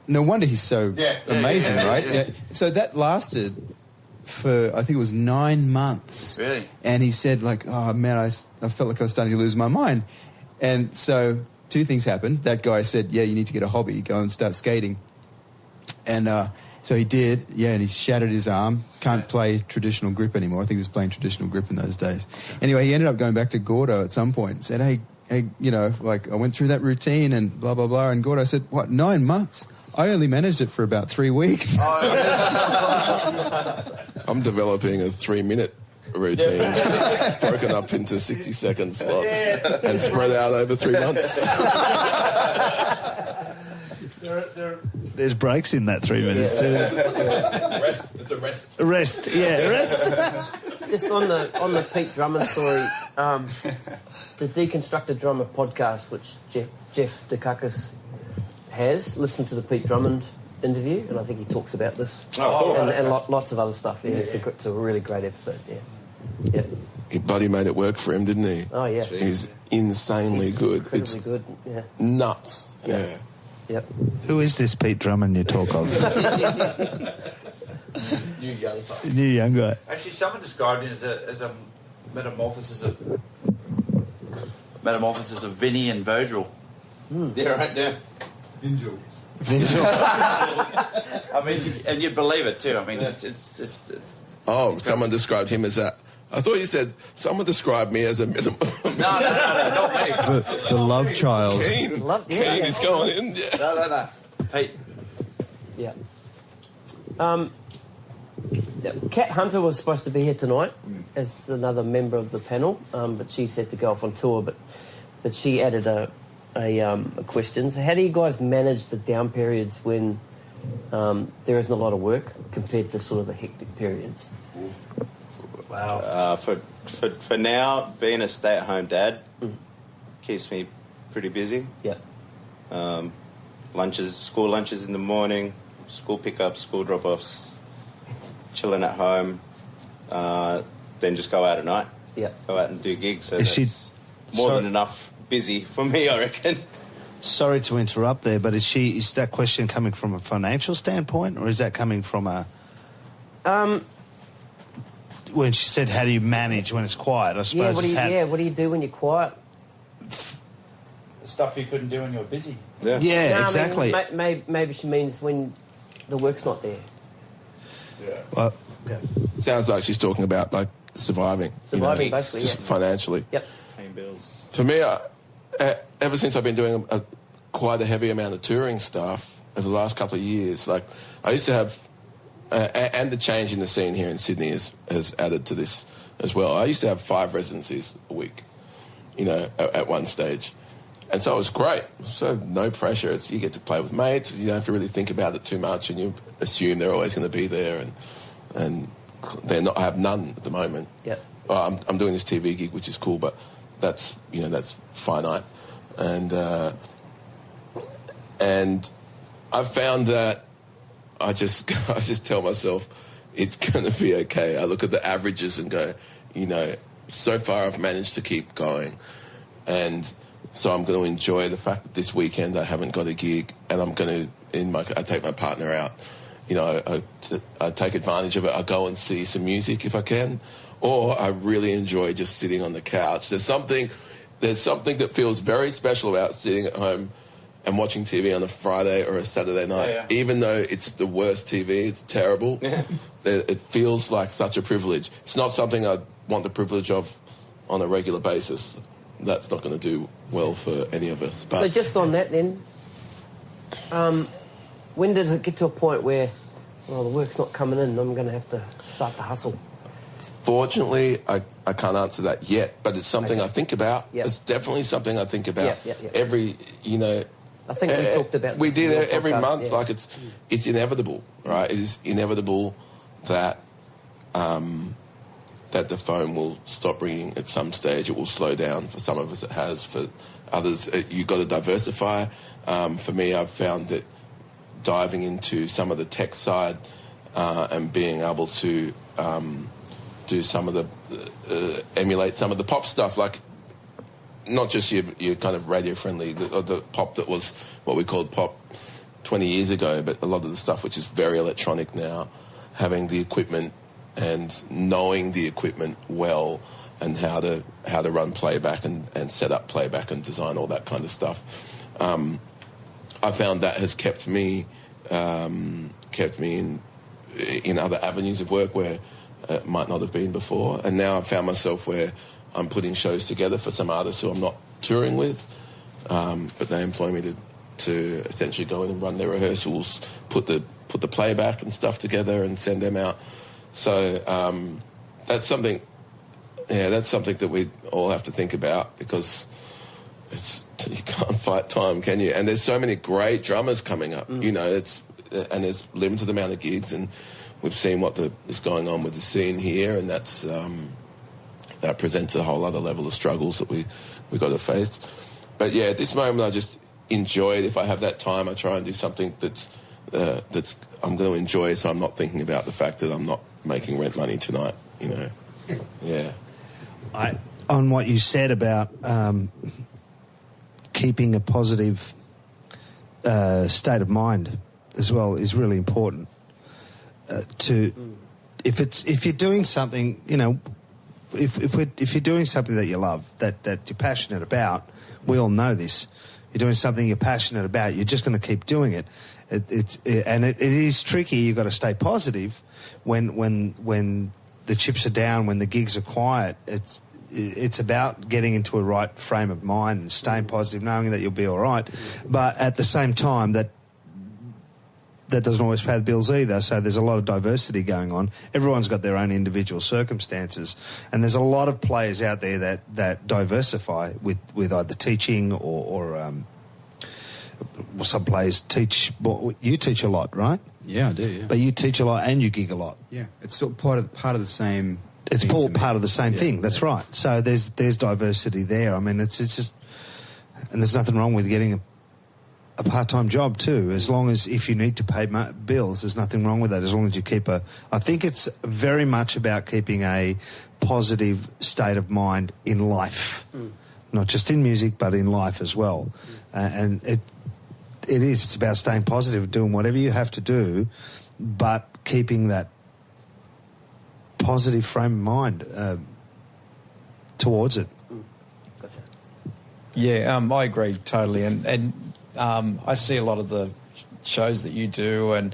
No wonder he's so amazing, right? Yeah. So that lasted for, I think it was 9 months. Really? And he said, like, oh, man, I felt like I was starting to lose my mind. And so 2 things happened. That guy said, yeah, you need to get a hobby. Go and start skating. And so he did, and he shattered his arm. Can't play traditional grip anymore. I think he was playing traditional grip in those days. Anyway, he ended up going back to Gordo at some point and said, hey, you know, like, I went through that routine and blah, blah, blah. And Gordo said, what, 9 months? I only managed it for about 3 weeks. I'm developing a 3-minute routine, broken up into 60-second slots and spread out over 3 months. There's breaks in that 3 minutes too. Rest. It's a rest. Rest. Just on the Pete Drummond story, the Deconstructed Drummer podcast, which Jeff Dukakis has, listened to the Pete Drummond interview, and I think he talks about this and lots of other stuff. Yeah, it's a really great episode. Yeah. He bloody made it work for him, didn't he? Oh yeah. He's insanely good. Incredibly good. Yeah. Nuts. Yeah. Yep. Who is this Pete Drummond you talk of? New young type. New young guy. Actually, someone described it as a metamorphosis of Vinny and Virgil. Yeah, right there. Vingil. I mean, and you'd believe it too. I mean, it's Oh, someone described him as that. I thought you said someone described me as a minimum. No, not me. The love child. Keen is going in. Yeah. No. Pete. Yeah. Kat Hunter was supposed to be here tonight as another member of the panel, but she's had to go off on tour. But she added a question. So how do you guys manage the down periods when there isn't a lot of work compared to sort of the hectic periods? Wow. For now, being a stay-at-home dad keeps me pretty busy. Yeah. School lunches in the morning, school pickups, school drop-offs, chilling at home, then just go out at night. Yeah. Go out and do gigs. So Is that's more than enough busy for me, I reckon. Sorry to interrupt there, but is that question coming from a financial standpoint, or is that coming from a... when she said, how do you manage when it's quiet, I suppose... what do you do when you're quiet? Stuff you couldn't do when you were busy. Yeah, No, exactly. I mean, maybe she means when the work's not there. Yeah. Well, Sounds like she's talking about like surviving. Surviving, basically, just yeah. financially. Yep. Paying bills. For me, ever since I've been doing quite a heavy amount of touring stuff, over the last couple of years. Like, I used to have, and the change in the scene here in Sydney has added to this as well. I used to have 5 residencies a week, you know, at one stage. And so it was great. So no pressure. You get to play with mates. You don't have to really think about it too much, and you assume they're always going to be there. And they're not. I have none at the moment. Yeah. I'm doing this TV gig, which is cool, but that's finite. And I've found that I just tell myself it's going to be okay. I look at the averages and go, you know, so far I've managed to keep going, and so I'm going to enjoy the fact that this weekend I haven't got a gig, and I'm going to I take my partner out. You know, I take advantage of it. I go and see some music if I can, or I really enjoy just sitting on the couch. There's something that feels very special about sitting at home and watching TV on a Friday or a Saturday night, even though it's the worst TV, it's terrible. Yeah. It feels like such a privilege. It's not something I want the privilege of on a regular basis. That's not going to do well for any of us. But so just on that then, when does it get to a point where, well, the work's not coming in, I'm going to have to start the hustle? Fortunately, I can't answer that yet, but it's something I think about. Yep. It's definitely something I think about every, you know... I think we talked about this. We did it every month. Like, it's inevitable, right? It is inevitable that that the phone will stop ringing at some stage. It will slow down. For some of us it has. For others, you've got to diversify. For me, I've found that diving into some of the tech side and being able to do some of the... emulate some of the pop stuff, like not just your kind of radio-friendly, the pop that was what we called pop 20 years ago, but a lot of the stuff which is very electronic now, having the equipment and knowing the equipment well and how to run playback and set up playback and design all that kind of stuff. I found that has kept me in other avenues of work where it might not have been before. And now I've found myself where I'm putting shows together for some artists who I'm not touring with, but they employ me to essentially go in and run their rehearsals, put the playback and stuff together and send them out. So that's something that we all have to think about, because you can't fight time, can you? And there's so many great drummers coming up, you know, and there's limited amount of gigs, and we've seen what is going on with the scene here, and that's that presents a whole other level of struggles that we got to face. But yeah, at this moment, I just enjoy it. If I have that time, I try and do something that's I'm going to enjoy, so I'm not thinking about the fact that I'm not making rent money tonight. You know, yeah. On what you said about keeping a positive state of mind as well is really important. If you're doing something, you know, if you're doing something that you love, that you're passionate about, we all know this. You're doing something you're passionate about, you're just going to keep doing it. It is tricky. You've got to stay positive when the chips are down, when the gigs are quiet. It's about getting into a right frame of mind and staying positive, knowing that you'll be all right. But at the same time, that doesn't always pay the bills either, so there's a lot of diversity going on. Everyone's got their own individual circumstances, and there's a lot of players out there that diversify with either teaching or some players teach. Well, you teach a lot, right? Yeah, I do, yeah. But you teach a lot and you gig a lot. Yeah, it's sort of part of the same... It's all part of the same thing, that's right. So there's diversity there. I mean, it's just... And there's nothing wrong with getting a part-time job too, as long as if you need to pay bills, there's nothing wrong with that, as long as you keep I think it's very much about keeping a positive state of mind in life, not just in music, but in life as well. And it's about staying positive, doing whatever you have to do, but keeping that positive frame of mind towards it. Gotcha. Yeah, I agree totally, and I see a lot of the shows that you do, and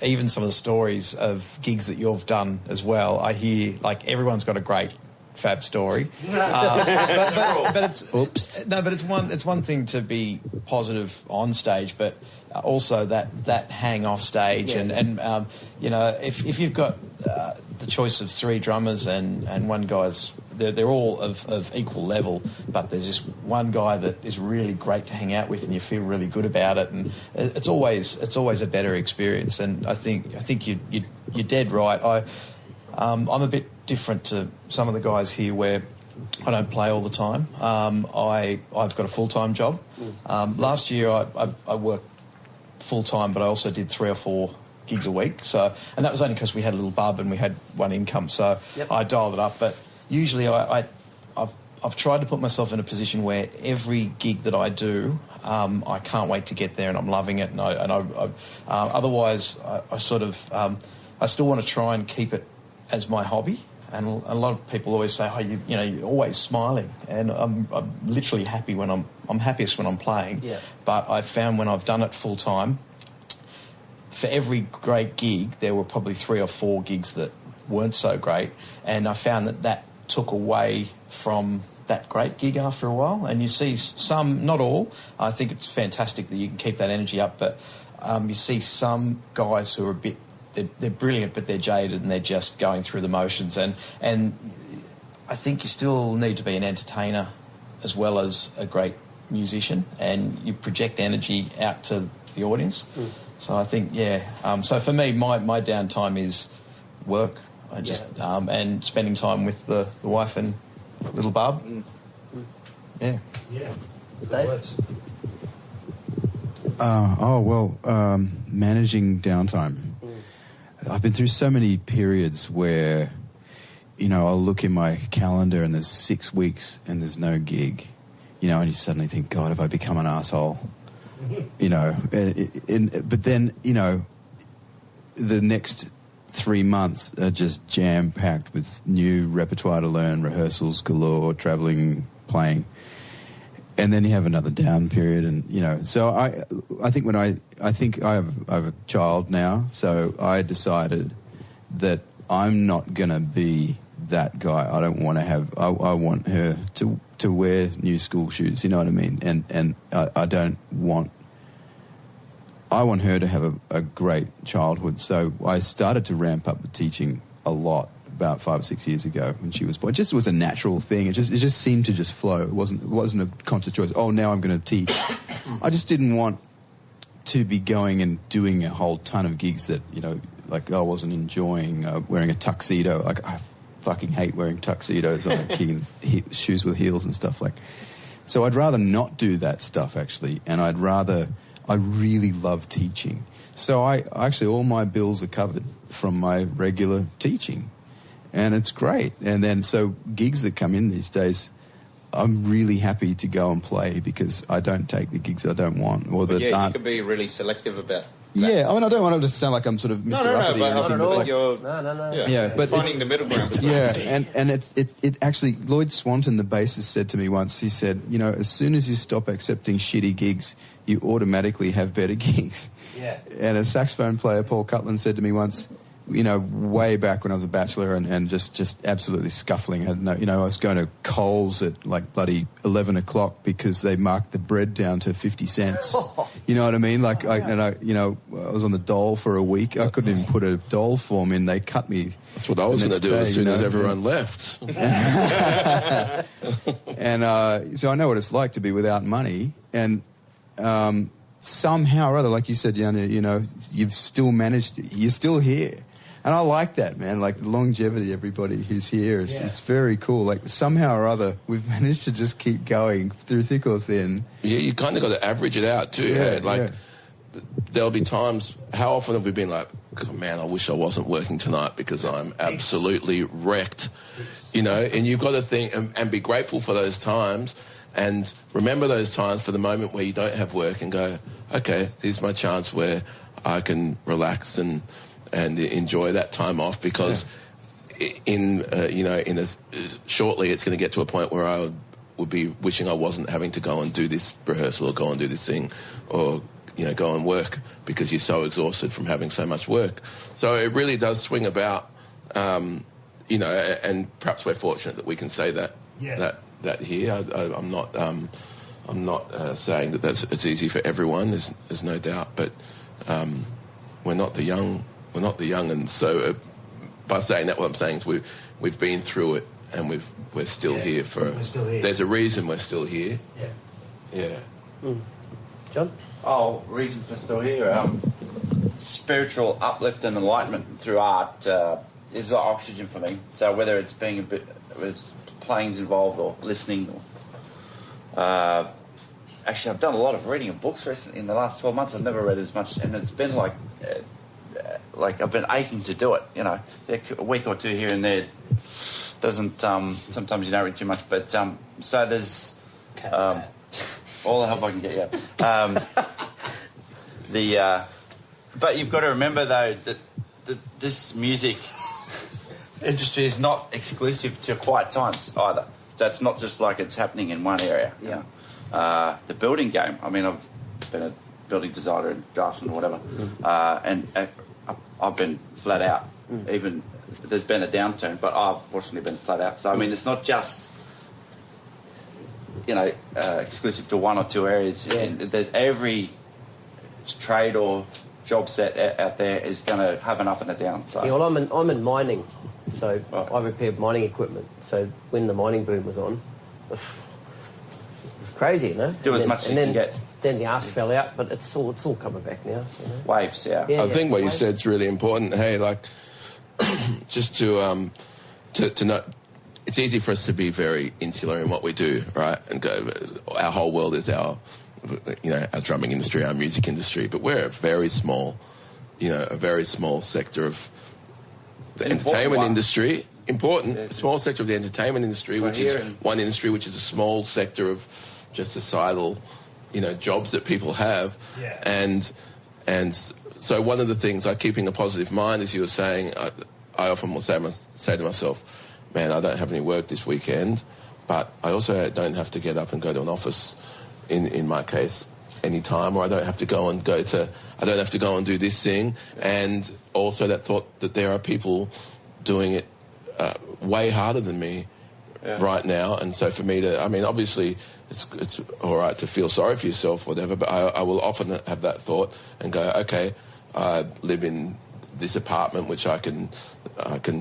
even some of the stories of gigs that you've done as well. I hear like everyone's got a great fab story. But it's one thing to be positive on stage, but also that hang off stage, and you know, if you've got the choice of 3 drummers and one guy's. They're all of equal level, but there's just one guy that is really great to hang out with, and you feel really good about it, and it's always a better experience. And I think you're dead right. I'm a bit different to some of the guys here, where I don't play all the time. I've got a full-time job. Last year I worked full-time, but I also did 3 or 4 gigs a week. So, and that was only because we had a little bub and we had one income. So I dialed it up, but. Usually I've tried to put myself in a position where every gig that I do, I can't wait to get there, and I'm loving it. And otherwise, I sort of I still want to try and keep it as my hobby. And a lot of people always say, "Oh, you're always smiling," and I'm literally happy when I'm happiest when I'm playing. Yeah. But I've found when I've done it full time, for every great gig, there were probably 3 or 4 gigs that weren't so great, and I found that took away from that great gig after a while. And you see some, not all, I think it's fantastic that you can keep that energy up, but you see some guys who are they're brilliant, but they're jaded and they're just going through the motions. And I think you still need to be an entertainer as well as a great musician, and you project energy out to the audience. So I think, so for me, my downtime is work. I just and spending time with the wife and little bub. Yeah. Dave? Managing downtime. I've been through so many periods where, I'll look in my calendar and there's 6 weeks and there's no gig, and you suddenly think, God, have I become an asshole? But then, the next 3 months are just jam-packed with new repertoire to learn, rehearsals galore, travelling, playing. And then you have another down period, and, so I think I have a child now, so I decided that I'm not going to be that guy. I don't want to have, I want her to wear new school shoes, you know what I mean? And I want her to have a great childhood. So I started to ramp up the teaching a lot about 5 or 6 years ago when she was born. It just was a natural thing. It just seemed to just flow. It wasn't a conscious choice. Oh, now I'm going to teach. I just didn't want to be going and doing a whole ton of gigs that, like I wasn't enjoying wearing a tuxedo. Like I fucking hate wearing tuxedos, like shoes with heels and stuff like. So I'd rather not do that stuff actually, and I really love teaching. So all my bills are covered from my regular teaching, and it's great. And then so gigs that come in these days, I'm really happy to go and play because I don't take the gigs I don't want or that aren't. You can be really selective about that. Yeah, I mean, I don't want to sound like I'm sort of Mr. Uppity or anything. No. But finding the middle ground. Yeah, and it actually, Lloyd Swanton, the bassist, said to me once, he said, as soon as you stop accepting shitty gigs, you automatically have better gigs. Yeah. And a saxophone player, Paul Cutland, said to me once, way back when I was a bachelor and just absolutely scuffling. I was going to Coles at like bloody 11 o'clock because they marked the bread down to 50 cents. You know what I mean? Like, I was on the dole for a week. I couldn't even put a dole form in. They cut me. That's what I was going to do as soon as everyone left. And so I know what it's like to be without money. And somehow or other, like you said, Yanya, you've still managed, you're still here. And I like that, man. Like longevity, everybody who's here, it's very cool. Like somehow or other, we've managed to just keep going through thick or thin. Yeah, you kind of got to average it out too. Yeah, there'll be times, how often have we been like, oh, man, I wish I wasn't working tonight because I'm absolutely wrecked, and you've got to think and be grateful for those times and remember those times for the moment where you don't have work and go, okay, here's my chance where I can relax and enjoy that time off because shortly it's going to get to a point where I would be wishing I wasn't having to go and do this rehearsal or go and do this thing or go and work because you're so exhausted from having so much work. So it really does swing about. and perhaps we're fortunate that we can say that that here. I'm not saying that it's easy for everyone. There's no doubt, but we're not the young. We're not the young, and so by saying that, what I'm saying is we've been through it, and we're still here for. We're still here. There's a reason we're still here. Yeah. John? Oh, reason for still here. Spiritual uplift and enlightenment through art is like oxygen for me. So whether it's being with playing's involved or listening, or, actually I've done a lot of reading of books recently in the last 12 months. I've never read as much, and it's been like I've been aching to do it. A week or two here and there doesn't. Sometimes you don't read too much, but so there's all the help I can get. But you've got to remember though that this music industry is not exclusive to quiet times either. So it's not just like it's happening in one area. The building game. I mean, I've been a building designer and draftsman or whatever, and I've been flat out. Even there's been a downturn, but I've fortunately been flat out. So I mean, it's not just exclusive to one or two areas. There's every trade or job set out there is going to have an up and a down. So well, I'm in mining, so I repaired mining equipment. So when the mining boom was on, it was crazy, Do as much as you can get. Then the arse fell out, but it's all coming back now. Waves, I think what you said is really important. Hey, like just to know. It's easy for us to be very insular in what we do, right? And go, our whole world is our drumming industry, our music industry, but we're a very small sector of the entertainment industry. Small sector of the entertainment industry, which is one industry which is a small sector of just societal, jobs that people have. And so one of the things, like keeping a positive mind, as you were saying, I often will say to myself, man, I don't have any work this weekend, but I also don't have to get up and go to an office in my case any time, or I don't have to go and do this thing. And also that thought that there are people doing it way harder than me right now. And so for me to, obviously it's all right to feel sorry for yourself, whatever, but I will often have that thought and go, okay, I live in this apartment which I can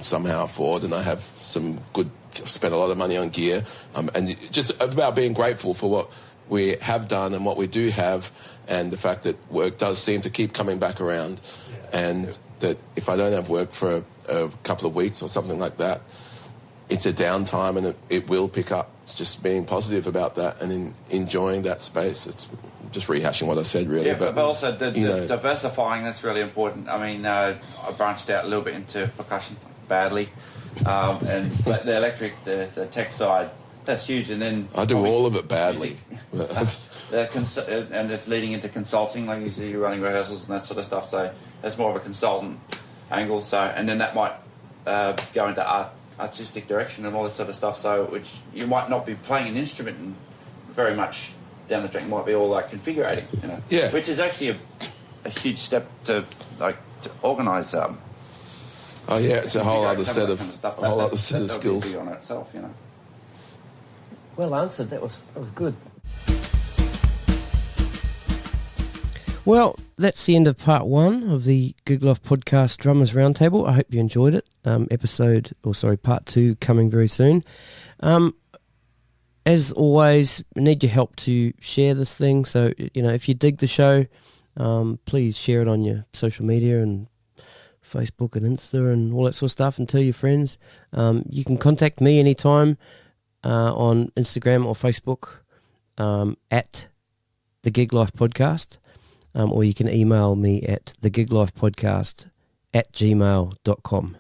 somehow afford, and I have spent a lot of money on gear, and just about being grateful for what we have done and what we do have, and the fact that work does seem to keep coming back around, and that if I don't have work for a couple of weeks or something like that, it's a downtime and it will pick up. It's just being positive about that and enjoying that space. It's just rehashing what I said, really. Yeah, but also diversifying, that's really important. I mean, I branched out a little bit into percussion, badly, but the electric, the tech side, that's huge. And then I do all of it badly. And it's leading into consulting, like you see, you're running rehearsals and that sort of stuff. So that's more of a consultant angle. So, and then that might go into artistic direction and all this sort of stuff. So, which you might not be playing an instrument very much down the track. It might be all like configurating, Yeah. Which is actually a huge step to organise. Oh yeah, it's a whole other set of skills. On itself, Well answered. That was good. Well, that's the end of part 1 of the Gig Life Podcast Drummers Roundtable. I hope you enjoyed it. Part 2 coming very soon. As always, I need your help to share this thing. So, if you dig the show, please share it on your social media and Facebook and Insta and all that sort of stuff, and tell your friends. You can contact me anytime on Instagram or Facebook at the Gig Life Podcast, or you can email me at thegiglifepodcast@gmail.com.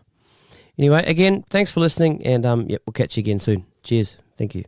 Anyway, again, thanks for listening, and we'll catch you again soon. Cheers. Thank you.